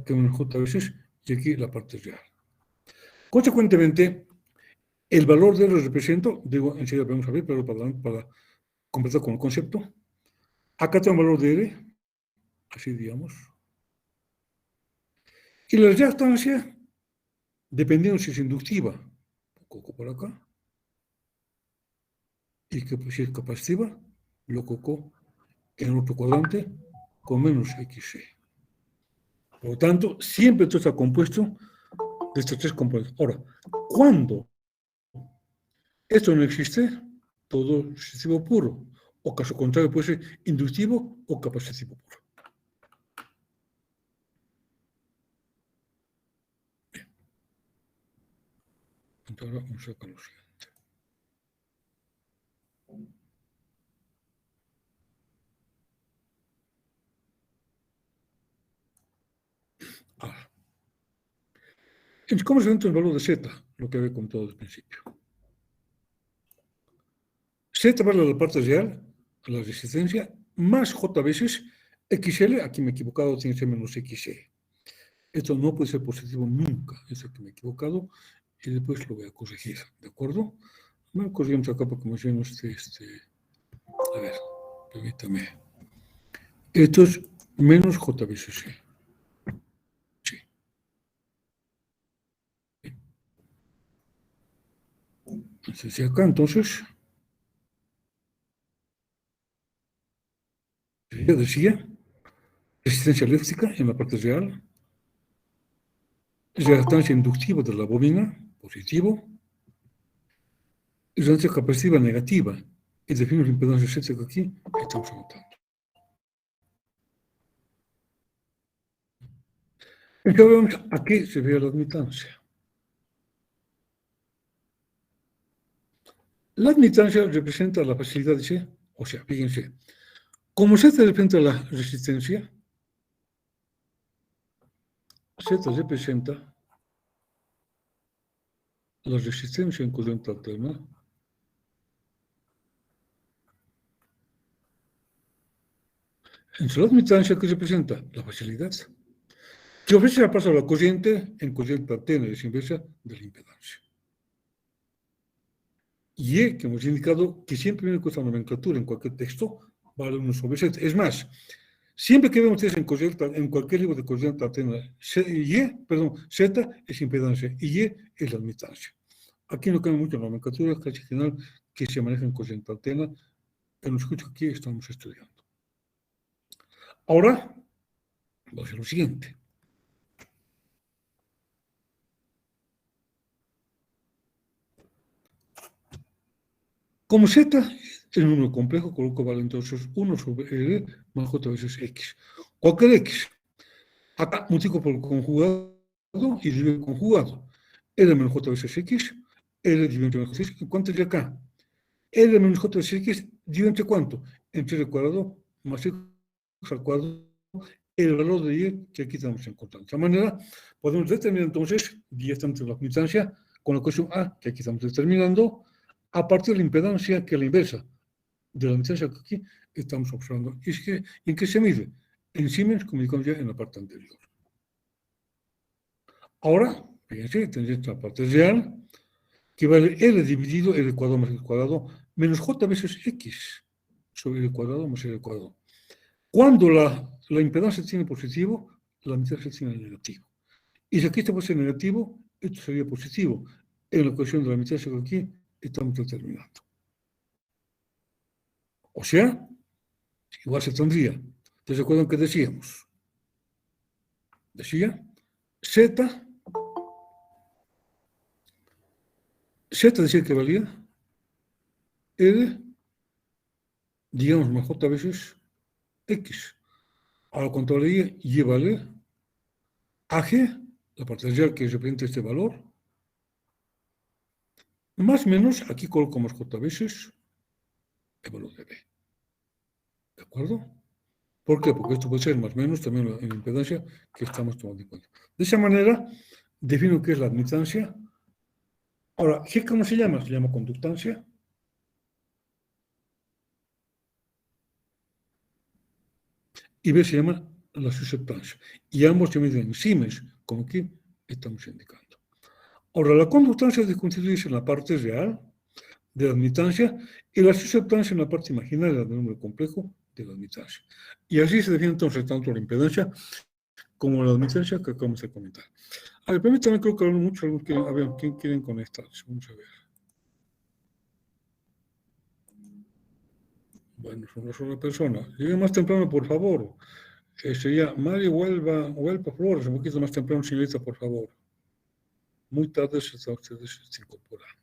S1: que un J veces, y aquí la parte real. Consecuentemente, el valor de lo represento, digo, enseguida vamos a ver, pero para completar con el concepto, acá tengo un valor de R, así digamos, y la reactancia, dependiendo si es inductiva, lo coloco por acá, y que si es capacitiva, lo coloco en otro cuadrante con menos XC. Por lo tanto, siempre esto está compuesto de estos tres componentes. Ahora, cuando esto no existe, todo es resistivo puro, o caso contrario puede ser inductivo o capacitivo puro. Bien. Entonces ahora vamos a sacar lo siguiente. Ahora, ¿cómo se entra el valor de Z? Lo que había contado desde el principio. Z vale la parte real, a la resistencia, más J veces XL, aquí me he equivocado, tiene que ser menos XE. Esto no puede ser positivo nunca, eso que me he equivocado, y después lo voy a corregir, ¿de acuerdo? Bueno, corregimos acá para que me llene a ver, permítame. Esto es menos J veces C. Sí. Entonces, acá, entonces, yo decía, resistencia eléctrica en la parte real, reactancia inductiva de la bobina, positivo, y reactancia capacitiva negativa, y definimos la impedancia eléctrica aquí, estamos anotando. Entonces, aquí se ve la admitancia. La admitancia representa la facilidad de C, o sea, fíjense, como Z representa la resistencia, Z representa la resistencia en corriente alterna, entre la admitancia que representa la facilidad, que ofrece el paso a la corriente en corriente alterna y viceversa de la impedancia. Y E, que hemos indicado que siempre viene con esta nomenclatura en cualquier texto, vale 1 sobre Z. Es más, siempre que vemos ustedes en cualquier libro de corriente alterna, Z es impedancia y E es la admitancia. Aquí no cambia mucho la nomenclatura, casi general, que se maneja en corriente alterna, en los que aquí estamos estudiando. Ahora, voy a hacer lo siguiente. Como Z es un número complejo, coloco vale entonces 1 sobre R más J veces X. Cualquier X. Acá multiplico por el conjugado y divido el conjugado. R menos J veces X, R dividido entre menos X. ¿Cuánto es de acá? R menos J veces X dividido entre cuánto? Entre el cuadrado más X al cuadrado el valor de y que aquí estamos encontrando. De esta manera, podemos determinar entonces, y esta es la admitancia, con la ecuación A, que aquí estamos determinando, a partir de la impedancia, que es la inversa de la admitancia que aquí estamos observando. ¿Y es que, en qué se mide? En Siemens, como dijimos ya en la parte anterior. Ahora, fíjense, tendréis la parte real, que vale L dividido L cuadrado más L cuadrado, menos J veces X sobre L cuadrado más L cuadrado. Cuando la impedancia tiene positivo, la admitancia tiene negativo. Y si aquí esto fuese negativo, esto sería positivo. En la ecuación de la admitancia que aquí estamos determinando. O sea, igual se tendría. ¿Te recuerdan que decíamos? Decía, Z decía que valía L, digamos, más J veces X. Ahora, cuando le Y vale AG, la parte real que representa este valor, más o menos, aquí colocamos J veces el valor de B. ¿De acuerdo? ¿Por qué? Porque esto puede ser más o menos también en la impedancia que estamos tomando en cuenta. De esa manera, defino qué es la admitancia. Ahora, ¿G cómo se llama? Se llama conductancia. Y B se llama la susceptancia. Y ambos se miden en Siemens, como aquí estamos indicando. Ahora, la conductancia se constituye en la parte real de la admitancia y la susceptancia en la parte imaginaria del número complejo de la admitancia. Y así se define entonces tanto la impedancia como la admitancia que acabamos de comentar. A ver, permítanme, creo que hablan mucho, a ver, ¿quién quieren conectarse? Vamos a ver. Bueno, son una sola persona. Lleguen más temprano, por favor. Sería Mario Huelva Flores, un poquito más temprano, señorita, por favor. Muy tarde se están ustedes incorporando.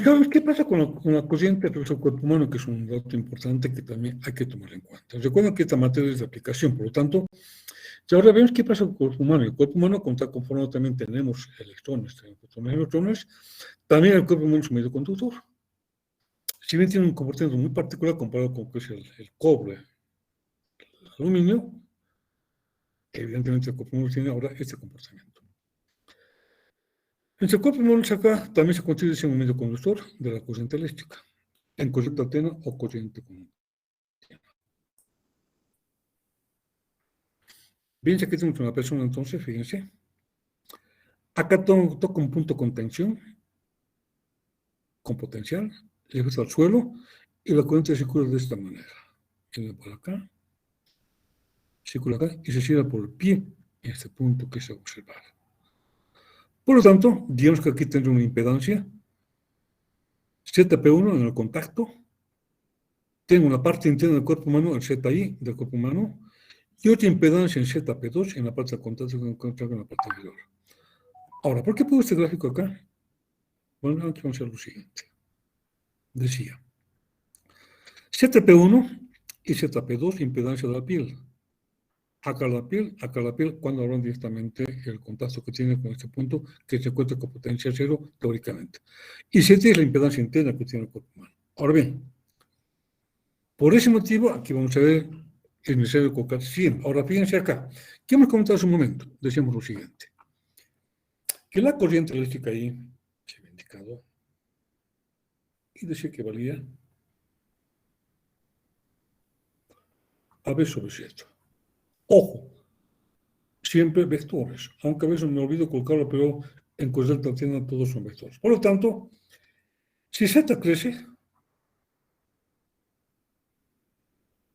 S1: ¿Sabes qué pasa con la corriente del cuerpo humano? Que es un dato importante que también hay que tomar en cuenta. Recuerden que esta materia es de aplicación, por lo tanto, si ahora vemos qué pasa con el cuerpo humano. El cuerpo humano, como está conformado, también tenemos electrones, también el cuerpo humano es un medio conductor. Si bien tiene un comportamiento muy particular comparado con lo que es el cobre, el aluminio, evidentemente el cuerpo humano tiene ahora este comportamiento. En el cuerpo humano acá también se constituye un medio conductor de la corriente eléctrica, en corriente alterna o corriente continua. Bien, aquí tenemos una persona, entonces, fíjense. Acá toca un punto con tensión, con potencial, le gusta al suelo, y la corriente circula de esta manera. Viene por acá, circula acá, y se cierra por el pie, en este punto que se observa. Por lo tanto, digamos que aquí tendrá una impedancia, ZP1 en el contacto, tengo una parte interna del cuerpo humano, el ZI del cuerpo humano, y otra impedancia en ZP2 en la parte de contacto que encuentro en la parte inferior. Ahora, ¿por qué pongo este gráfico acá? Bueno, aquí vamos a hacer lo siguiente. Decía, ZP1 y ZP2, impedancia de la piel. Acá la piel, cuando hablan directamente el contacto que tiene con este punto, que se encuentra con potencia cero, teóricamente. Y Z es la impedancia interna que tiene el cuerpo humano. Ahora bien, por ese motivo, aquí vamos a ver, es necesario colocar 100. Ahora, fíjense acá, ¿qué hemos comentado hace un momento? Decíamos lo siguiente, que la corriente eléctrica ahí, se había indicado, y decía que valía AB sobre Z. Ojo, siempre vectores, aunque a veces me olvido colocarlo, pero en corriente alterna todos son vectores. Por lo tanto, si Z crece,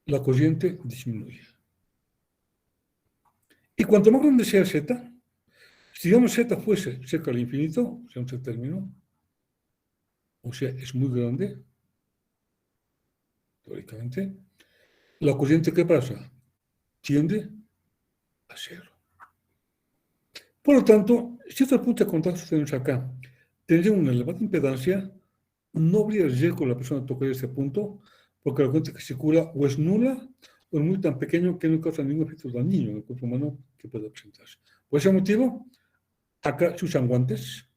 S1: la corriente disminuye. Y cuanto más grande sea Z, si digamos Z fuese cerca del infinito, o sea, un término, o sea, es muy grande, teóricamente, la corriente, ¿qué pasa? Tiende a cero. Por lo tanto, si estos puntos de contacto que tenemos acá tendrían una elevada impedancia, no habría riesgo la persona tocar este punto, porque la corriente que circula o es nula o es muy tan pequeño que no causa ningún efecto dañino en el cuerpo humano que pueda presentarse. Por ese motivo, acá se usan guantes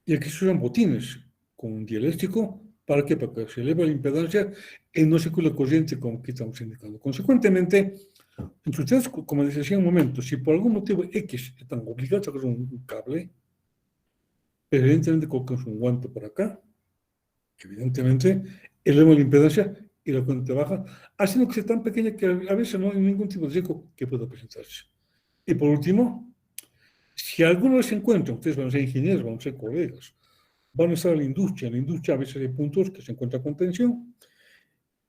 S1: y aquí se usan botines con un dieléctrico. ¿Para qué? Para que se eleve la impedancia y no circule corriente como aquí estamos indicando. Consecuentemente, entre ustedes, como les decía un momento, si por algún motivo X están obligados a sacar un cable, evidentemente colocan un guante por acá, evidentemente eleva la impedancia y la corriente baja, haciendo que sea tan pequeña que a veces no hay ningún tipo de riesgo que pueda presentarse. Y por último, si alguno de se encuentra, ustedes van a ser ingenieros, van a ser colegas, van a estar en la industria a veces hay puntos que se encuentran con tensión,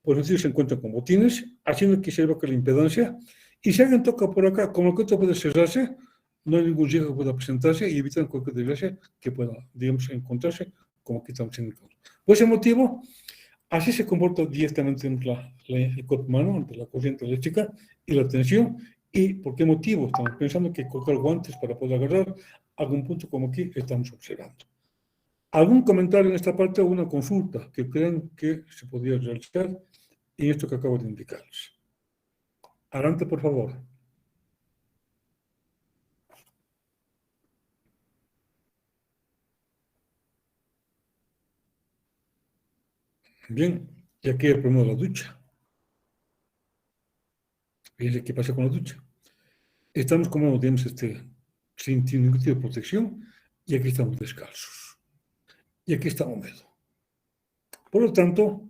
S1: pues entonces se encuentran con botines, haciendo que se eleve la impedancia, y si alguien toca por acá, como el coche puede cerrarse, no hay ningún riesgo que pueda presentarse y evitan cualquier desgracia que pueda, digamos, encontrarse, como aquí estamos indicando. Por ese motivo, así se comporta directamente el cuerpo humano ante la corriente eléctrica y la tensión. ¿Y por qué motivo? Estamos pensando que colocar guantes para poder agarrar algún punto como aquí estamos observando. ¿Algún comentario en esta parte o una consulta que crean que se podría realizar en esto que acabo de indicarles? Adelante, por favor. Bien, y aquí el problema de la ducha. Fíjense qué pasa con la ducha. Estamos como, digamos, sin ningún tipo de protección y aquí estamos descalzos. Y aquí está húmedo. Por lo tanto,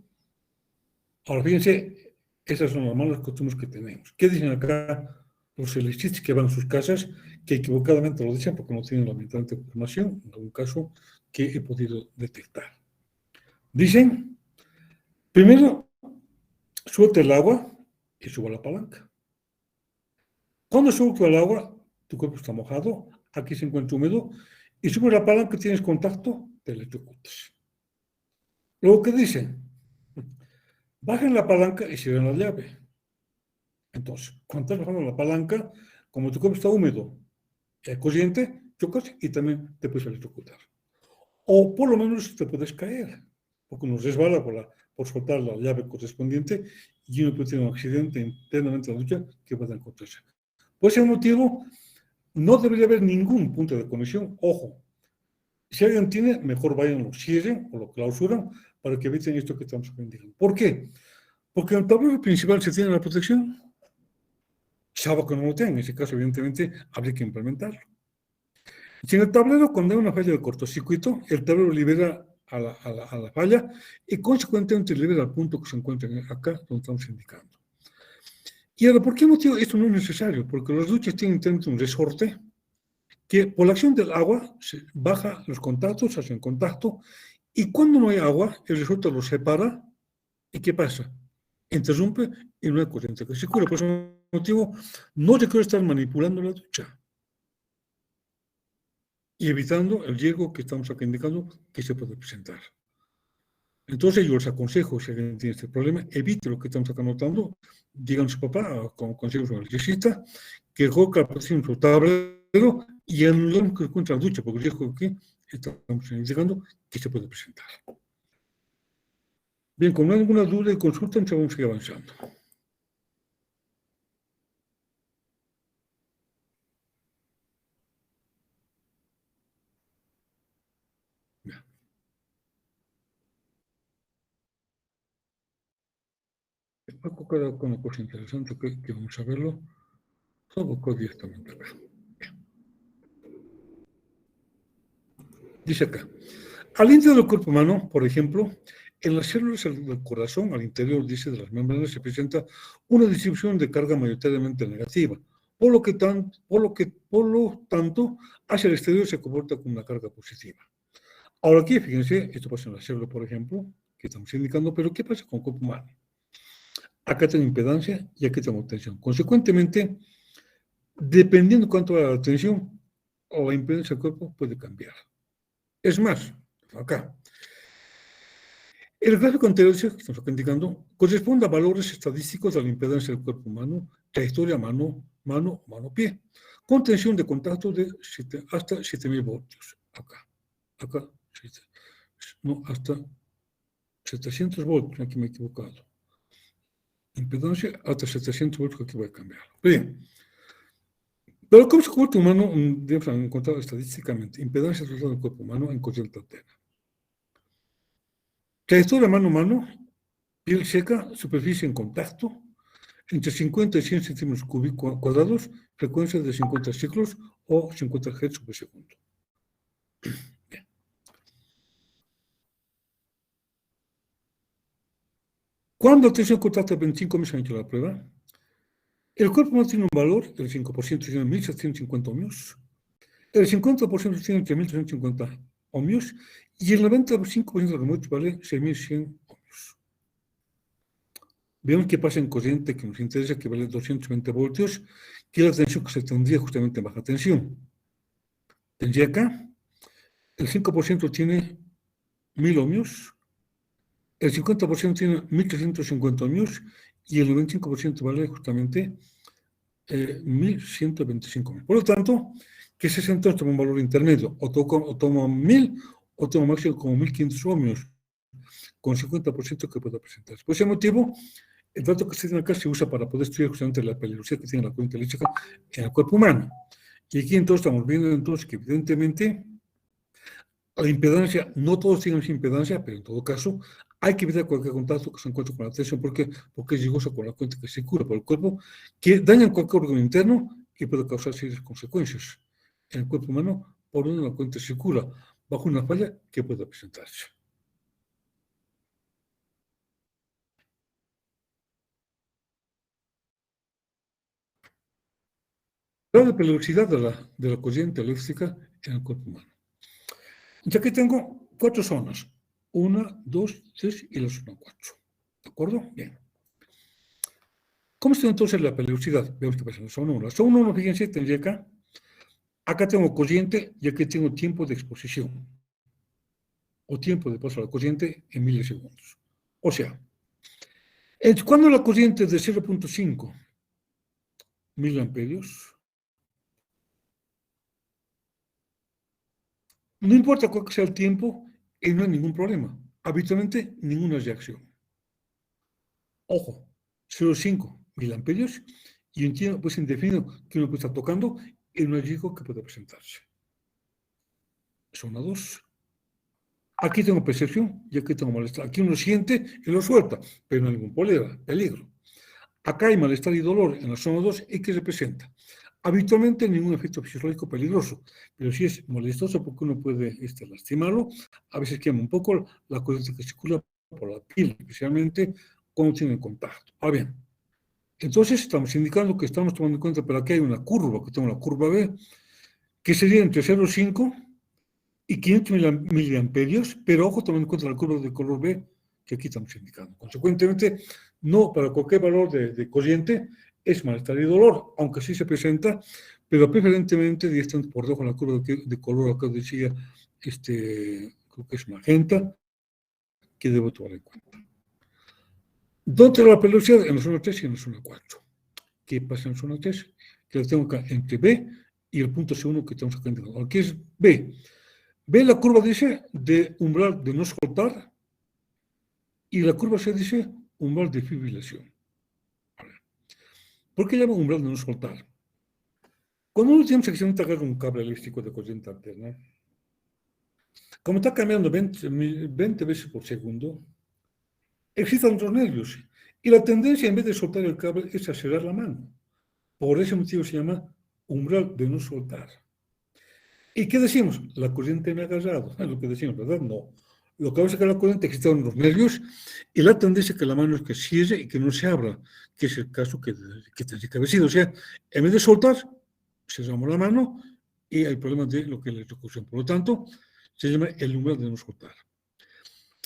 S1: ahora fíjense, esas son las malas costumbres que tenemos. ¿Qué dicen acá los celestistas que van a sus casas? Que equivocadamente lo dicen porque no tienen la mitad información, en algún caso que he podido detectar. Dicen, primero, suelta el agua y suba la palanca. Cuando suelta el agua, tu cuerpo está mojado, aquí se encuentra húmedo, y sube la palanca, tienes contacto, te electrocutas. Luego, ¿qué dicen? Bajen la palanca y cierren la llave. Entonces, cuando estás bajando la palanca, como tu cuerpo está húmedo, hay corriente, chocas y también te puedes electrocutar. O por lo menos te puedes caer, porque uno resbala por soltar la llave correspondiente y uno puede tener un accidente internamente en la ducha que pueda encontrarse. Por ese motivo, no debería haber ningún punto de conexión. Ojo, si alguien tiene, mejor vayan, lo cierren o lo clausuran para que eviten esto que estamos indicando. ¿Por qué? Porque en el tablero principal se tiene la protección. Salvo que no lo tenga, en ese caso, evidentemente, habría que implementarlo. Si en el tablero, cuando hay una falla de cortocircuito, el tablero libera a la falla y consecuentemente libera al punto que se encuentra acá, donde estamos indicando. Y ahora, ¿por qué motivo esto no es necesario? Porque los duches tienen un resorte que por la acción del agua se baja los contactos, hacen contacto, y cuando no hay agua, el resorte los separa, ¿y qué pasa? Interrumpe y no hay corriente que circula. Por ese motivo, no requiere estar manipulando la ducha y evitando el riesgo que estamos acá indicando que se puede presentar. Entonces yo les aconsejo, si alguien tiene este problema, evite lo que estamos acá notando, digan a su papá, como consejos un electricista, que coloque la protección en su tablero y anulamos que encuentre la ducha, porque el riesgo que estamos indicando que se puede presentar. Bien, como no hay ninguna duda y consulta, entonces vamos a seguir avanzando. Bien. Voy a colocar con una cosa interesante que vamos a verlo. Lo coloco directamente acá. Dice acá, al interior del cuerpo humano, por ejemplo, en las células del corazón, al interior, dice, de las membranas, se presenta una distribución de carga mayoritariamente negativa, por lo tanto, hacia el exterior se comporta como una carga positiva. Ahora aquí, fíjense, esto pasa en la célula, por ejemplo, que estamos indicando, pero ¿qué pasa con el cuerpo humano? Acá tengo impedancia y aquí tengo tensión. Consecuentemente, dependiendo cuánto va la tensión o la impedancia del cuerpo, puede cambiar. Es más, acá, el gráfico anterior que estamos acá indicando corresponde a valores estadísticos de la impedancia del cuerpo humano, trayectoria mano-pie, con tensión de contacto de hasta 7000 voltios. Acá, no, hasta 700 voltios, aquí me he equivocado. impedancia hasta 700 voltios, aquí voy a cambiarlo. Bien. Pero ¿cómo se cuerpo humano? Debemos encontrar estadísticamente impedancia total del cuerpo humano en corriente alterna. Trayectoria mano a mano, piel seca, superficie en contacto, entre 50 y 100 centímetros cuadrados, frecuencia de 50 ciclos o 50 Hz por segundo. Bien. Cuando la tensión en contacto de 25 ohmios han hecho la prueba, el cuerpo humano tiene un valor, el 5% tiene 1750 ohmios, el 50% tiene 3350 ohmios y el 95% de los remotos vale 6100 ohmios. Veamos qué pasa en corriente que nos interesa, que vale 220 voltios, que es la tensión que se tendría justamente en baja tensión. Tendría acá, el 5% tiene 1000 ohmios, el 50% tiene 1350 ohmios y el 95% vale justamente 1125 ohmios. Por lo tanto, que se centra en un valor intermedio, o toma 1000 o toma máximo como 1500 ohmios, con 50% que pueda presentarse. Por ese motivo, el dato que se tiene acá se usa para poder estudiar justamente la peligrosidad que tiene la corriente eléctrica en el cuerpo humano. Y aquí entonces estamos viendo entonces que evidentemente la impedancia, no todos tienen impedancia, pero en todo caso hay que evitar cualquier contacto que se encuentre con la tensión porque es riesgosa con la corriente que circula por el cuerpo, que daña cualquier órgano interno y puede causar serias consecuencias en el cuerpo humano por donde la corriente circula, bajo una falla que pueda presentarse. La peligrosidad de la corriente eléctrica en el cuerpo humano. Ya que tengo 4 zonas, 1, 2, 3 y la zona 4. ¿De acuerdo? Bien. ¿Cómo está entonces la peligrosidad? Veamos qué pasa en la zona 1. La zona 1, fíjense, tendría acá tengo corriente y aquí tengo tiempo de exposición o tiempo de paso a la corriente en milisegundos. O sea, cuando la corriente es de 0.5 miliamperios, no importa cuál sea el tiempo, y no hay ningún problema. Habitualmente, ninguna reacción. Ojo, 0.5 miliamperios y un tiempo pues indefinido que uno puede estar tocando y no hay riesgo que pueda presentarse. Zona 2. Aquí tengo percepción y aquí tengo malestar. Aquí uno siente y lo suelta, pero no hay ningún peligro. Acá hay malestar y dolor en la zona 2 y que representa. Habitualmente ningún efecto fisiológico peligroso, pero sí es molestoso porque uno puede lastimarlo. A veces quema un poco la corriente que circula por la piel, especialmente cuando tiene contacto. Ahora bien, entonces estamos indicando que estamos tomando en cuenta, pero aquí hay una curva, que tengo la curva B, que sería entre 0,5 y 500 miliamperios, pero ojo, tomando en cuenta la curva de color B, que aquí estamos indicando. Consecuentemente, no para cualquier valor de corriente es malestar y dolor, aunque sí se presenta, pero preferentemente directamente por debajo de la curva de color, acá decía, creo que es magenta, que debo tomar en cuenta. ¿Dónde la peligrosidad? En la zona 3 y en la zona 4. ¿Qué pasa en la zona 3? Que la tengo acá entre B y el punto C1 que estamos acá indicando. Aquí es B. B la curva dice de umbral de no soltar y la curva C dice umbral de fibrilación. ¿Por qué llamo umbral de no soltar? Cuando uno tiene sección agarra un cable eléctrico de corriente alterna, como está cambiando 20 veces por segundo, excitan los nervios y la tendencia en vez de soltar el cable es acelerar la mano. Por ese motivo se llama umbral de no soltar. ¿Y qué decimos? La corriente me ha agarrado. Es lo que decimos, ¿verdad? No. Lo que pasa es que la corriente excita los nervios y la tendencia que la mano es que cierre y que no se abra, que es el caso que tendría que haber sido. O sea, en vez de soltar, cerramos la mano y hay problemas de lo que es la electrocución. Por lo tanto, se llama el umbral de no soltar.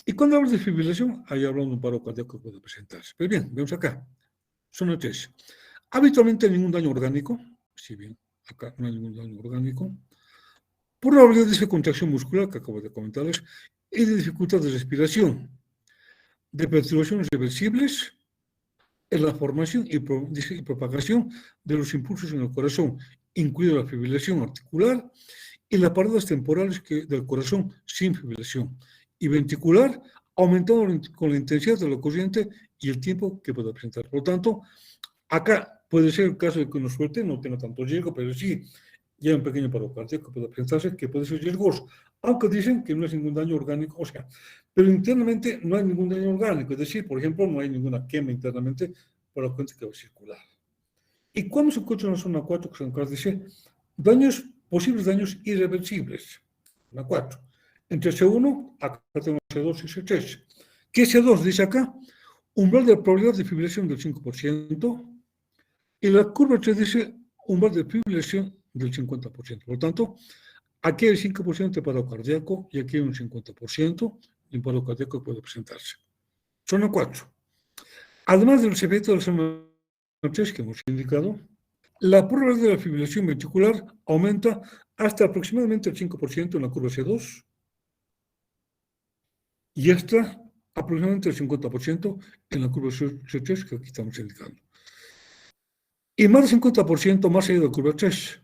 S1: Y cuando hablo de fibrilación, ahí hablamos de un paro cardíaco que puede presentarse. Pero bien, vemos acá. Zona 3. Habitualmente ningún daño orgánico, si bien acá no hay ningún daño orgánico, probabilidades de contracción muscular, que acabo de comentarles, y de dificultad de respiración, de perturbaciones reversibles en la formación y propagación de los impulsos en el corazón, incluida la fibrilación articular y las paradas temporales del corazón sin fibrilación, y ventricular, aumentando con la intensidad de la corriente y el tiempo que pueda presentar. Por lo tanto, acá puede ser el caso de que uno suelte, no tenga tanto riesgo, pero sí, ya hay un pequeño paro cardíaco que puede presentarse, que puede ser riesgoso, aunque dicen que no es ningún daño orgánico, o sea, pero internamente no hay ningún daño orgánico, es decir, por ejemplo, no hay ninguna quema internamente por la corriente que va a circular. ¿Y cuándo se encuentra en la zona 4, que se dice daños, posibles daños irreversibles? La 4. Entre C1, acá tenemos C2 y C3. ¿Qué es C2? Dice acá, umbral de probabilidad de fibrilación del 5%, y la curva 3 dice umbral de fibrilación del 50%. Por lo tanto, aquí hay 5% de paro cardíaco y aquí hay un 50% de paro cardíaco que puede presentarse. Zona 4. Además de los efectos de la zona 3 que hemos indicado, la probabilidad de la fibrilación ventricular aumenta hasta aproximadamente el 5% en la curva C2 y hasta aproximadamente el 50% en la curva C3 que aquí estamos indicando. Y más del 50% más allá de la curva 3.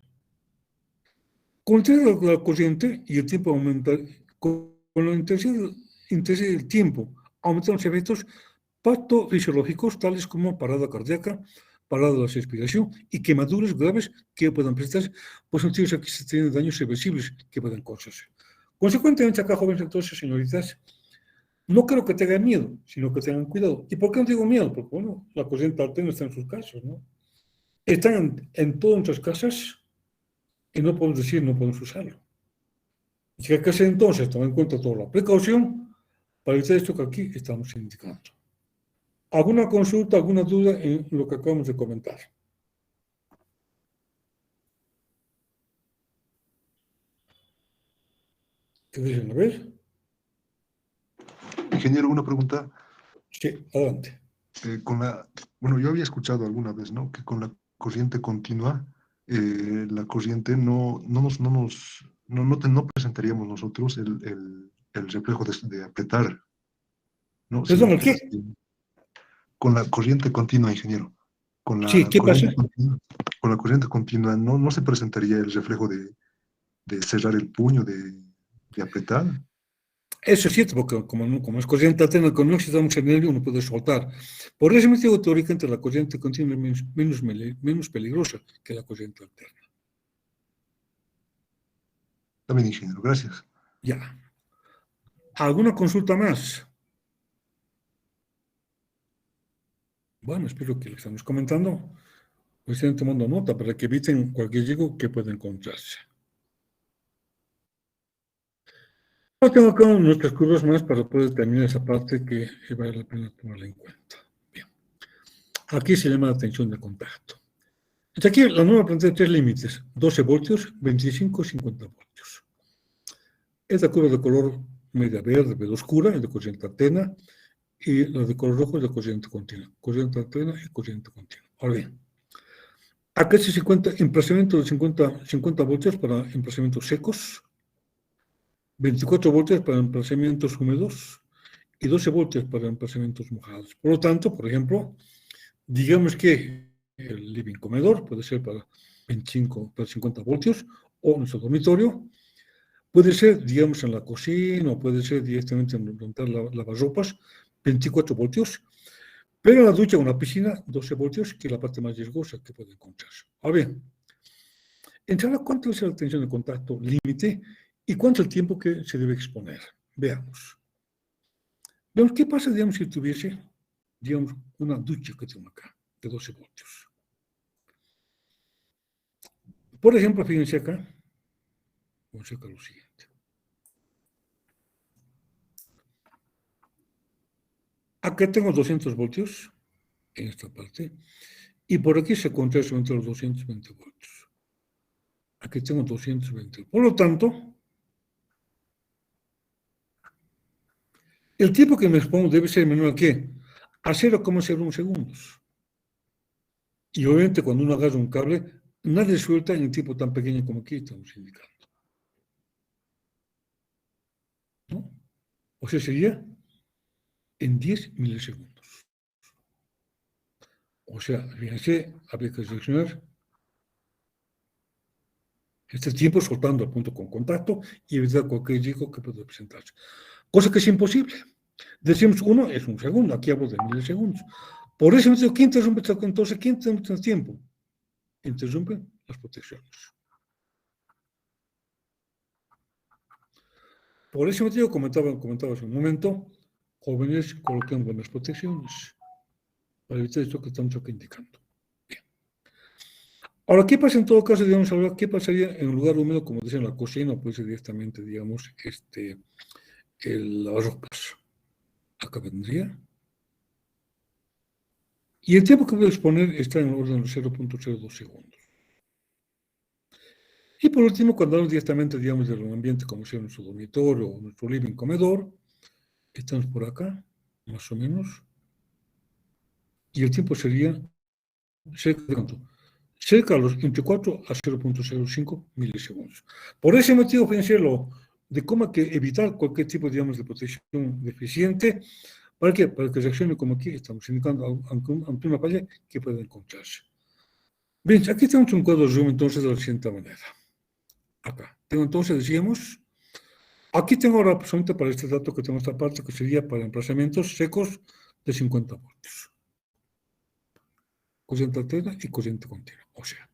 S1: Con el tiempo de la corriente y el tiempo aumenta, con la intensidad del tiempo, aumentan los efectos patofisiológicos tales como parada cardíaca, parada de la respiración y quemaduras graves que puedan presentarse, pues entonces aquí se tienen daños irreversibles que pueden causarse. Consecuentemente, acá, jóvenes, entonces, señoritas, no creo que tengan miedo, sino que tengan cuidado. ¿Y por qué no digo miedo? Porque, bueno, la corriente alterna está en sus casas, ¿no? Están en todas nuestras casas y no podemos decir, no podemos usarlo. Y que hay que hacer entonces, tomar en cuenta toda la precaución para evitar esto que aquí estamos indicando. ¿Alguna consulta, alguna duda en lo que acabamos de comentar? ¿Qué dicen? A ver.
S4: Ingeniero, una pregunta.
S1: Sí, adelante.
S4: Bueno, yo había escuchado alguna vez, ¿no? Que con la corriente continua, la corriente no presentaríamos nosotros el reflejo de apretar, ¿no?
S1: ¿Perdón,
S4: Sino
S1: el
S4: que
S1: qué?
S4: con la corriente continua, ingeniero, con
S1: Sí,
S4: la
S1: ¿qué pasa?
S4: con la corriente continua no se presentaría el reflejo de cerrar el puño, de apretar.
S1: Eso es cierto, porque como es corriente alterna, con no excita mucho nervio, uno puede soltar. Por eso motivo, teóricamente, la corriente continua es menos peligrosa que la corriente alterna.
S4: También, ingeniero, gracias.
S1: Ya. ¿Alguna consulta más? Bueno, espero que lo que estamos comentando pues estén tomando nota para que eviten cualquier riesgo que pueda encontrarse. Yo tengo acá nuestras curvas más para poder terminar esa parte que vale la pena tomarla en cuenta. Bien. Aquí se llama la tensión de contacto. Entonces aquí la norma plantea tres límites, 12 voltios, 25 y 50 voltios. Esta curva de color media verde, verde oscura, es de corriente alterna, y la de color rojo es de corriente continua. Corriente alterna y corriente continua. Ahora bien, acá se encuentra emplazamiento de 50 voltios para emplazamientos secos, 24 voltios para emplazamientos húmedos y 12 voltios para emplazamientos mojados. Por lo tanto, por ejemplo, digamos que el living comedor puede ser para 50 voltios, o nuestro dormitorio puede ser, digamos, en la cocina, o puede ser directamente en donde lavarropas, 24 voltios, pero en la ducha o en la piscina, 12 voltios, que es la parte más riesgosa que puede encontrarse. Ahora bien, entre ¿cuánto es la tensión de contacto límite y cuánto es el tiempo que se debe exponer? Veamos. Veamos qué pasa, digamos, si tuviese, digamos, una ducha que tengo acá, de 12 voltios. Por ejemplo, fíjense acá, vamos a sacar lo siguiente. Acá tengo 200 voltios, en esta parte, y por aquí se encuentra entre los 220 voltios. Aquí tengo 220. Por lo tanto, el tiempo que me expongo debe ser menor a ¿qué? A 0,01 segundos. Y obviamente cuando uno agarra un cable, nadie suelta en un tiempo tan pequeño como aquí estamos indicando. ¿No? O sea, sería en 10 milisegundos. O sea, fíjense, habría que seleccionar este tiempo soltando al punto con contacto y evitar cualquier riesgo que pueda presentarse. Cosa que es imposible. Decimos 1 es un segundo, aquí hablo de milisegundos. Por ese motivo, ¿quién interrumpe entonces? ¿Quién interrumpe el tiempo? Interrumpe las protecciones. Por ese motivo, comentaba hace un momento, jóvenes coloquen buenas protecciones para evitar esto que estamos aquí indicando. Bien. Ahora, ¿qué pasa en todo caso, digamos, ahora, qué pasaría en un lugar húmedo, como dicen en la cocina, o puede ser directamente, digamos, las ropas? Acá vendría. Y el tiempo que voy a exponer está en el orden de 0.02 segundos. Y por último, cuando hablamos directamente, digamos, de un ambiente como sea nuestro dormitorio o nuestro living comedor, estamos por acá, más o menos, y el tiempo sería cerca de cuánto? Cerca de los 24 a 0.05 milisegundos. Por ese motivo, fíjense de cómo hay que evitar cualquier tipo, digamos, de protección deficiente. ¿Para qué? Para que reaccione como aquí estamos indicando ante una falla que puede encontrarse. Bien, aquí tenemos un cuadro de zoom entonces de la siguiente manera. Acá. Tengo entonces, decíamos, aquí tengo ahora solamente para este dato que tengo esta parte que sería para emplazamientos secos de 50 voltios. Corriente alterna y corriente continua. O sea,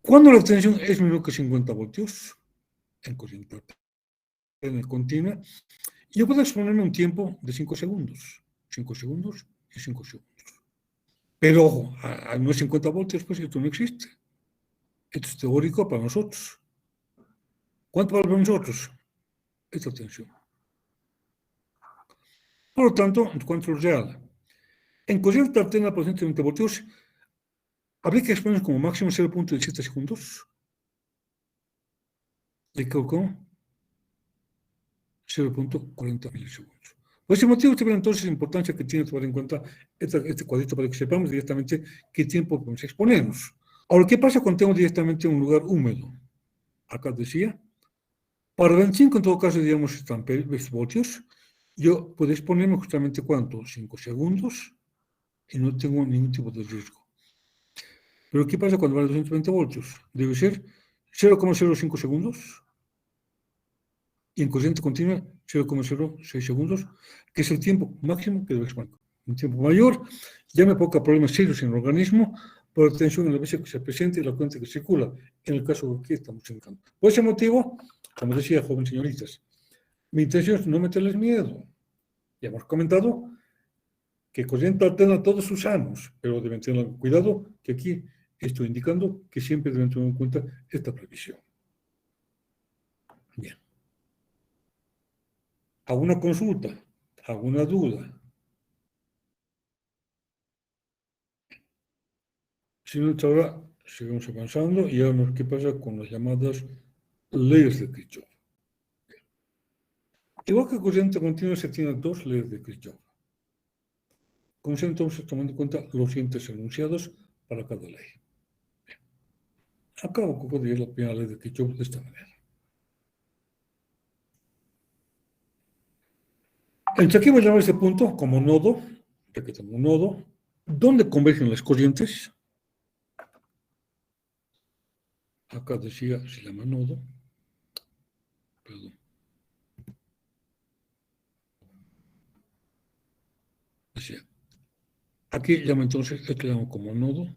S1: cuando la tensión es menor que 50 voltios, en corriente alterna y continua, yo puedo exponerme un tiempo de 5 segundos. 5 segundos y 5 segundos. Pero ojo, a no 50 voltios, pues esto no existe. Esto es teórico para nosotros. ¿Cuánto vale para nosotros? Esta tensión. Por lo tanto, en cuanto es real, en corriente alterna por 120 voltios, habría que exponer como máximo 0.17 segundos. Le calculó 0.40 milisegundos. Por ese motivo, usted ve entonces la importancia que tiene tomar en cuenta este cuadrito para que sepamos directamente qué tiempo podemos exponernos. Ahora, ¿qué pasa cuando tengo directamente un lugar húmedo? Acá decía, para 25 en todo caso, digamos, están voltios, yo puedo exponerme justamente ¿cuánto? 5 segundos y no tengo ningún tipo de riesgo. Pero ¿qué pasa cuando vale 220 voltios? Debe ser 0,05 segundos y en corriente continua 0,06 segundos, que es el tiempo máximo que debe exponer. Un tiempo mayor ya me provoca problemas serios en el organismo por la tensión en la base que se presenta y la corriente que circula, en el caso que estamos indicando. Por ese motivo, como decía, jóvenes señoritas, mi intención es no meterles miedo. Ya hemos comentado que corriente alterna todos sus años, pero deben tener cuidado que aquí estoy indicando que siempre deben tener en cuenta esta previsión. Bien. ¿Alguna consulta? ¿Alguna duda? Si no, ahora seguimos avanzando y vemos qué pasa con las llamadas leyes de Kirchhoff. Igual que corriente continua, se tienen dos leyes de Kirchhoff. Como se entonces tomando en cuenta los siguientes enunciados para cada ley. Bien. Acabo con la primera ley de Kirchhoff de esta manera. Entre aquí voy a llamar este punto como nodo, ya que tengo un nodo, donde convergen las corrientes. Acá decía, se llama nodo. Perdón. Decía, aquí llamo entonces, este llamo como nodo.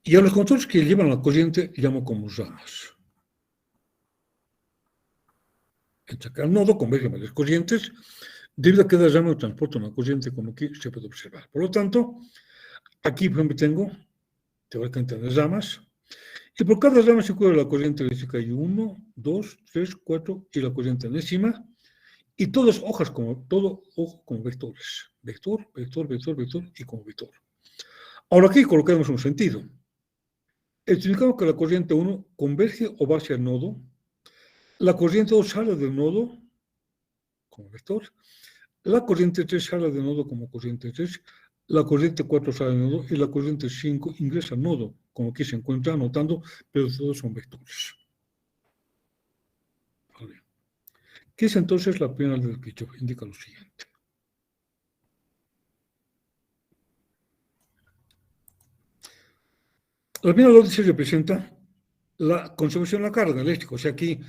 S1: Y a los conductores que llevan la corriente llamo como ramas. Entre cada nodo convergen varias corrientes, debido a que cada rama transporta una corriente, como aquí se puede observar. Por lo tanto, aquí, por ejemplo, tengo teóricamente las ramas, y por cada rama se cubre la corriente eléctrica hay 1, 2, 3, 4 y la corriente enésima, y todas hojas todo ojo como vectores. Vector, vector, vector, vector y como vector. Ahora aquí colocamos un sentido. Explicamos que la corriente 1 converge o va hacia el nodo, la corriente 2 sale del nodo como vector, la corriente 3 sale del nodo como corriente 3, la corriente 4 sale del nodo y la corriente 5 ingresa al nodo, como aquí se encuentra anotando, pero todos son vectores. Vale. ¿Qué es entonces la primera ley de Kirchhoff? Indica lo siguiente. La primera ley se representa la conservación de la carga eléctrica. O sea, aquí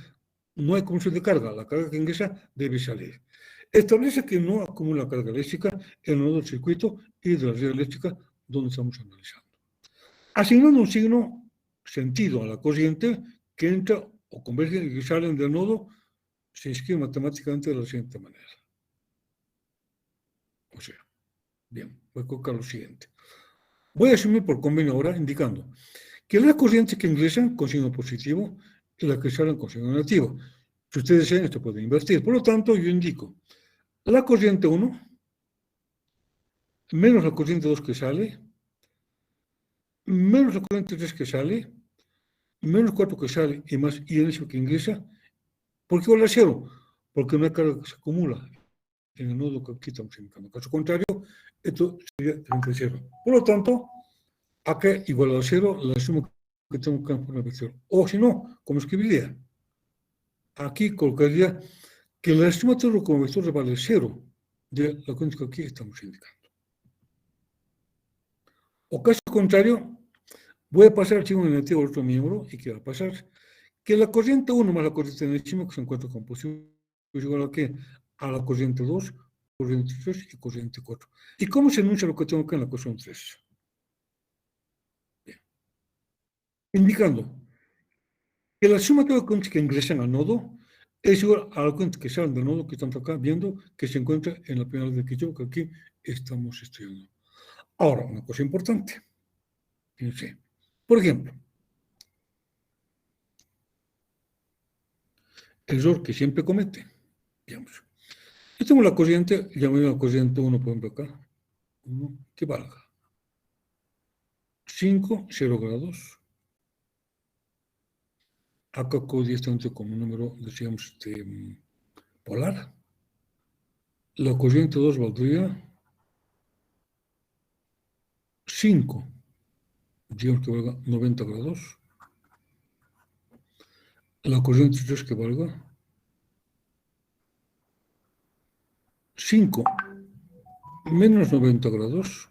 S1: no hay consumo de carga, la carga que ingresa debe salir. Establece que no acumula carga eléctrica en el nodo del circuito y de la red eléctrica donde estamos analizando. Asignando un signo sentido a la corriente que entra o converge y salen del nodo, se escribe matemáticamente de la siguiente manera. O sea, bien, voy a colocar lo siguiente. Voy a asumir por convenio ahora indicando que las corrientes que ingresan con signo positivo y las que salen con signo negativo. Si ustedes desean, esto puede invertir. Por lo tanto, yo indico la corriente 1 menos la corriente 2 que sale, menos la corriente 3 que sale, menos 4 que sale y más y eso que ingresa. ¿Por qué igual a 0? Porque no hay carga que se acumula en el nodo que aquí estamos indicando. En caso contrario, esto sería diferente de 0. Por lo tanto, acá igual a 0, la suma que tengo que poner vector. O si no, ¿cómo escribiría? Aquí colocaría que la suma de todo como vector vale 0 de la cuenta que aquí estamos indicando. O caso contrario, voy a pasar el signo negativo al otro miembro y ¿qué va a pasar? Que la corriente 1 más la corriente negativo que se encuentra con positivo es igual a ¿qué? A la corriente 2, corriente 3 y corriente 4. ¿Y cómo se enuncia lo que tengo acá en la ecuación 3? Bien. Indicando que la suma de las cuentas que ingresan al nodo es igual a la cuenta que salen del nodo que estamos acá viendo que se encuentra en la primera de Kirchhoff que aquí estamos estudiando. Ahora, una cosa importante. Fíjense. Por ejemplo, el error que siempre comete. Digamos, yo tengo la corriente, llamé la corriente 1, por ejemplo, acá, 1, que valga 5, 0 grados. Acá directamente como un número, decíamos, polar. La corriente 2 valdría 5, digamos que valga 90 grados. La corriente 3 que valga 5 menos 90 grados.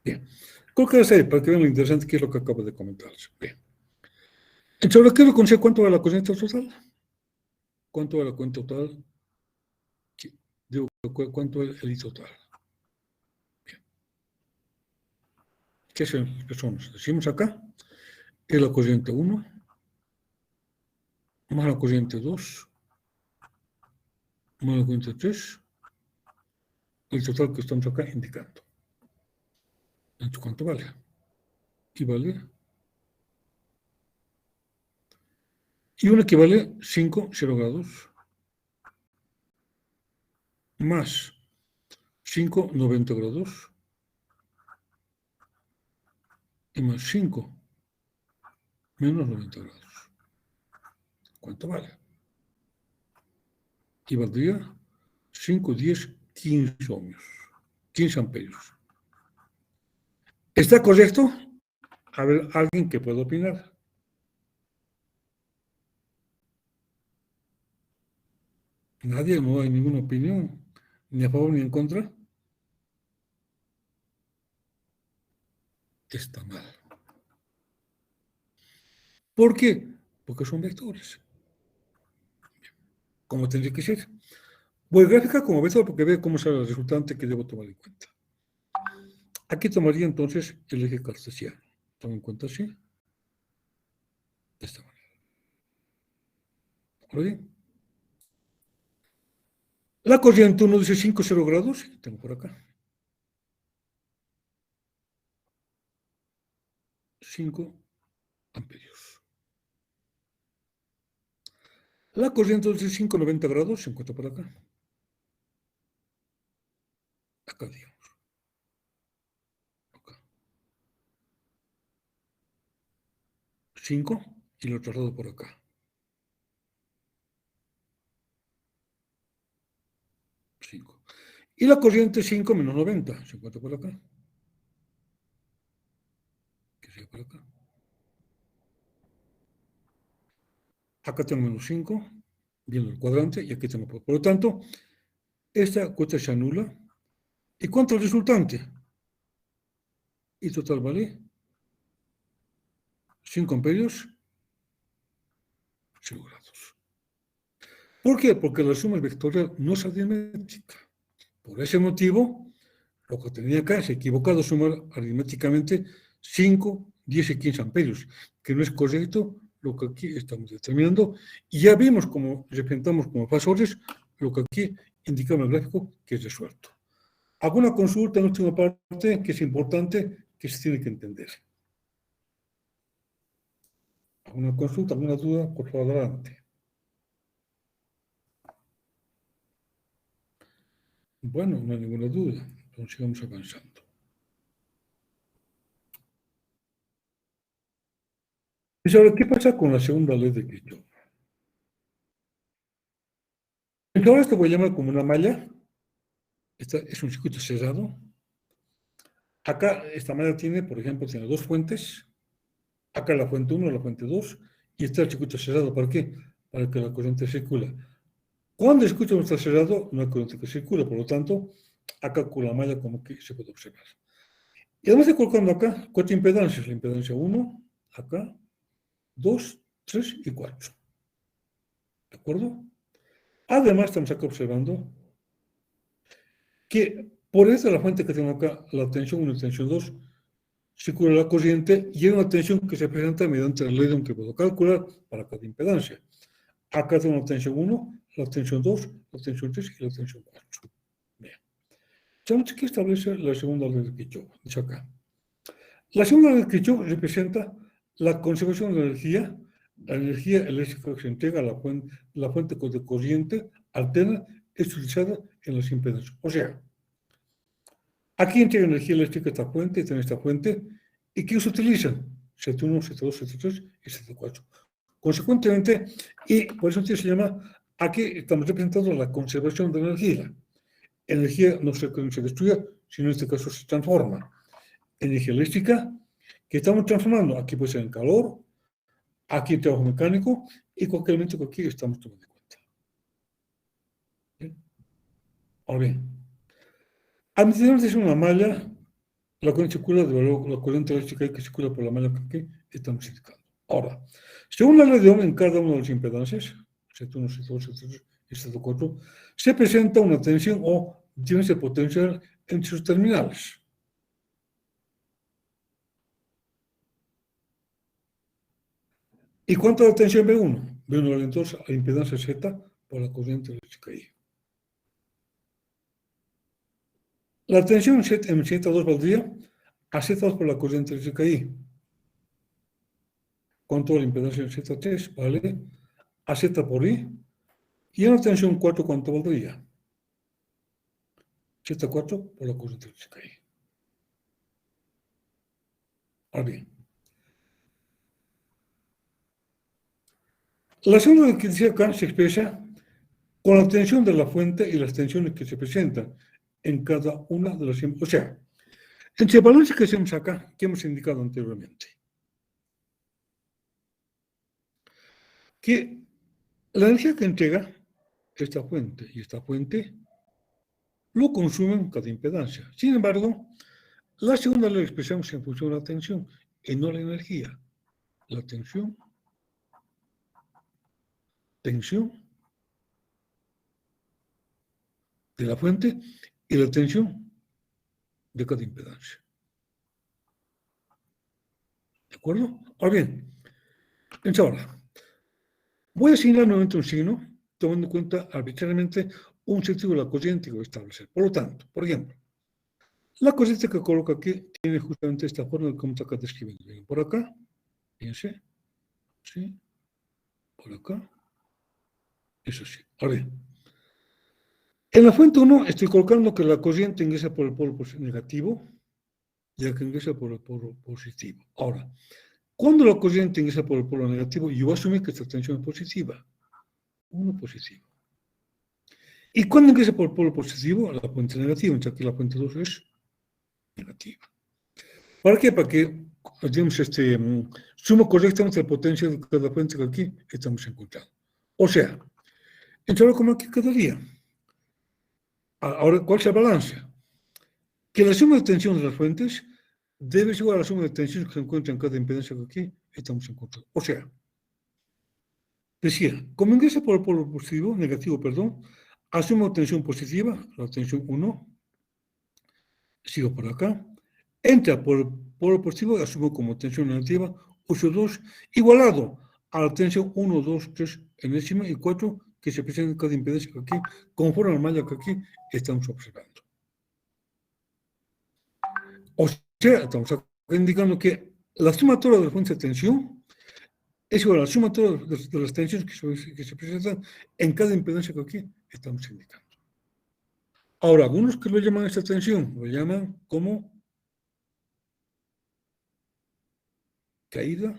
S1: Bien. Colocar ahí para que vean lo interesante que es lo que acabo de comentarles. Bien. Entonces, ahora quiero conocer cuánto vale la corriente total. ¿Cuánto vale la corriente total? Digo, ¿cuánto es el I total? Bien. ¿Qué son las personas? Decimos acá, es la corriente 1 más la corriente 2 más la corriente 3, el total que estamos acá indicando. Entonces, ¿cuánto vale? Y vale. Y una que vale 5, 0 grados, más 5, 90 grados, y más 5, menos 90 grados. ¿Cuánto vale? Y valdría 5, 10, 15 ohmios, 15 amperios. ¿Está correcto? A ver, alguien que pueda opinar. Nadie, no hay ninguna opinión, ni a favor ni en contra. Está mal. ¿Por qué? Porque son vectores. Como tendría que ser. Voy a gráfica como vector porque ve cómo sale el resultante que debo tomar en cuenta. Aquí tomaría entonces el eje cartesiano. Tomo en cuenta así. De esta manera. ¿Ahora bien? La corriente 1 dice 5, 0 grados. Tengo por acá. 5 amperios. La corriente dice 5, 90 grados. Se encuentra por acá. Acá, digamos. Acá. 5 y lo traslado por acá. 5. Y la corriente 5 menos 90 se encuentra por acá. Que sea por acá. Acá tengo menos 5, viendo el cuadrante, y aquí tengo. Por lo tanto, esta cuota se anula. ¿Y cuánto es el resultante? Y total vale 5 amperios 0 grados. ¿Por qué? Porque la suma vectorial no es aritmética. Por ese motivo, lo que tenía acá es equivocado sumar aritméticamente 5, 10 y 15 amperios, que no es correcto lo que aquí estamos determinando. Y ya vimos cómo representamos como fasores lo que aquí indicaba el gráfico que es resuelto. Hago una consulta en la última parte que es importante, que se tiene que entender. ¿Alguna consulta, alguna duda? Por favor, adelante. Bueno, no hay ninguna duda. Entonces sigamos avanzando. Y ahora, ¿qué pasa con la segunda ley de Kirchhoff? Ahora esto voy a llamar como una malla. Esta es un circuito cerrado. Acá esta malla tiene, por ejemplo, tiene 2 fuentes. Acá la fuente 1, la fuente 2. Y está el circuito cerrado. ¿Para qué? Para que la corriente circula. Cuando el circuito no está cerrado, no hay corriente que circula. Por lo tanto, acá con la malla como que se puede observar. Y además estoy colocando acá 4 impedancias. La impedancia 1, acá, 2, 3 y 4. ¿De acuerdo? Además, estamos acá observando que por esta la fuente que tengo acá, la tensión 1 y tensión 2, circula la corriente y hay una tensión que se presenta mediante la ley de un que puedo calcular para cada impedancia. Acá tengo la tensión 1, la tensión 2, la tensión 3 y la tensión 4. Bien. Tenemos que establecer la segunda ley de Kirchhoff. Dice acá. La segunda ley de Kirchhoff representa la conservación de la energía eléctrica que se entrega a la fuente de corriente alterna es utilizada en las impedancias. O sea, aquí entrega energía eléctrica esta fuente, tiene esta fuente, ¿y qué se utilizan? Z1, Z2, Z3 y Z4. Consecuentemente, y por eso se llama, aquí estamos representando la conservación de la energía. Energía no se destruye, sino en este caso se transforma. Energía eléctrica que estamos transformando, aquí puede ser en calor, aquí en trabajo mecánico, y cualquier elemento que aquí estamos tomando en cuenta. ¿Bien? Ahora bien, al mencionar que es una malla, la corriente circula la corriente eléctrica que circula por la malla que aquí estamos indicando. Ahora, según la ley de Ohm, en cada una de las impedancias, Z1, Z2, Z3 y Z4, se presenta una tensión o diferencia potencial entre sus terminales. ¿Y cuánto es la tensión B1? B1 vale entonces a la impedancia Z por la corriente eléctrica I. La tensión en Z2 valdría a Z2 por la corriente eléctrica I. ¿Cuánto la impedancia en Z3? Vale a Z por I. Y en la tensión 4, ¿cuánto valdría? Z4 por la corriente eléctrica I. Ahora bien, la segunda electricidad acá se expresa con la tensión de la fuente y las tensiones que se presentan en cada una de las... O sea, entre el balance que hacemos acá, que hemos indicado anteriormente, que la energía que entrega esta fuente y esta fuente lo consumen cada impedancia. Sin embargo, la segunda la expresamos en función de la tensión y no la energía. La tensión de la fuente y la tensión de cada impedancia. ¿De acuerdo? Ahora bien, entonces ahora, voy a asignar nuevamente un signo, tomando en cuenta arbitrariamente un sentido de la corriente que voy a establecer. Por lo tanto, por ejemplo, la corriente que coloco aquí tiene justamente esta forma de cómo está acá describiendo. Por acá, fíjense, ¿sí? Por acá, eso sí. Ahora bien, en la fuente 1 estoy colocando que la corriente ingresa por el polo negativo y la que ingresa por el polo positivo. Ahora, cuando la corriente ingresa por el polo negativo, yo voy a asumir que esta tensión es positiva. 1 positivo. Y cuando ingresa por el polo positivo, la fuente negativa, entonces aquí la fuente 2 es negativa. ¿Para qué? Para que, digamos, sumo correctamente la potencia de cada fuente que aquí estamos encontrando. O sea, entonces, ¿cómo aquí quedaría? Ahora, ¿cuál es el balance? Que la suma de tensión de las fuentes debe ser igual a la suma de tensiones que se encuentran en cada impedancia que aquí estamos encontrando. O sea, Decía, como ingresa por el polo positivo, negativo, perdón, asumo tensión positiva, la tensión 1, sigo por acá, entra por el polo positivo, asumo como tensión negativa, uso 2, igualado a la tensión 1, 2, 3 enésima y 4 que se presenta en cada impedancia que aquí, conforme al malla que aquí estamos observando. O sea, estamos indicando que la sumatoria de la fuente de tensión es igual a la sumatoria de las tensiones que se presentan en cada impedancia que aquí estamos indicando. Ahora, algunos que lo llaman esta tensión, lo llaman como caída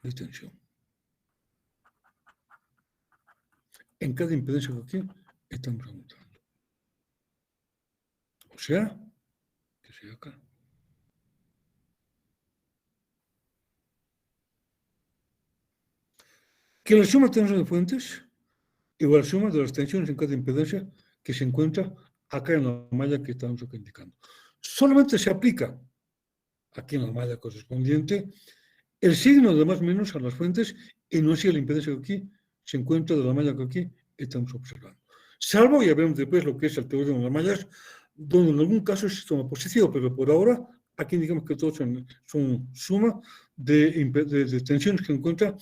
S1: de tensión. En cada impedancia que aquí estamos aumentando. O sea, que sea acá. Que la suma de tensiones de fuentes igual a la suma de las tensiones en cada impedancia que se encuentra acá en la malla que estamos acá indicando. Solamente se aplica aquí en la malla correspondiente el signo de más o menos a las fuentes y no si la impedancia que aquí se encuentra de la malla que aquí estamos observando. Salvo, ya veremos después lo que es el teorema de las mallas, donde en algún caso es sistema positivo, pero por ahora aquí indicamos que todos son suma de tensiones que se encuentra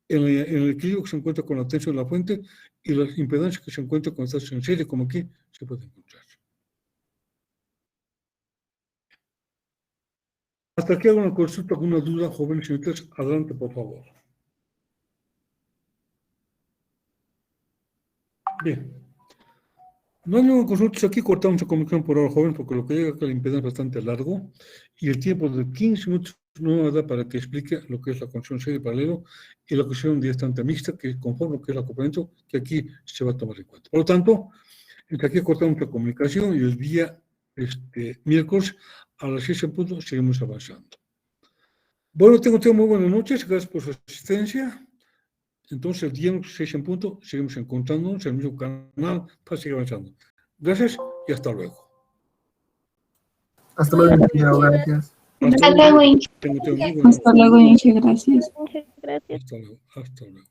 S1: en el equilibrio que se encuentra con la tensión de la fuente y las impedancias que se encuentran con esta tensión serie, como aquí se puede encontrar. Hasta aquí hago una consulta, alguna duda, jóvenes y señoritas, adelante, por favor. Bien. No hay ninguna consulta, aquí cortamos la comunicación por ahora, jóvenes, porque lo que llega acá la impedancia es bastante largo y el tiempo de 15 minutos no va a dar para que explique lo que es la conexión serie paralelo y la conexión distante mixta, que conforme lo que es el acoplamiento, que aquí se va a tomar en cuenta. Por lo tanto, entre aquí cortamos la comunicación y el día miércoles a las 6 en punto seguimos avanzando. Bueno, tengo muy buenas noches, gracias por su asistencia. Entonces, el día 6 en punto seguimos encontrándonos en el mismo canal para seguir avanzando. Gracias y hasta luego.
S5: Hasta luego, ingeniero, gracias.
S1: Hasta
S6: Hasta luego, Inge.
S1: Tengo muy buenas
S6: Hasta luego, Inge, gracias.
S7: Muchas gracias.
S1: Hasta luego. Hasta luego.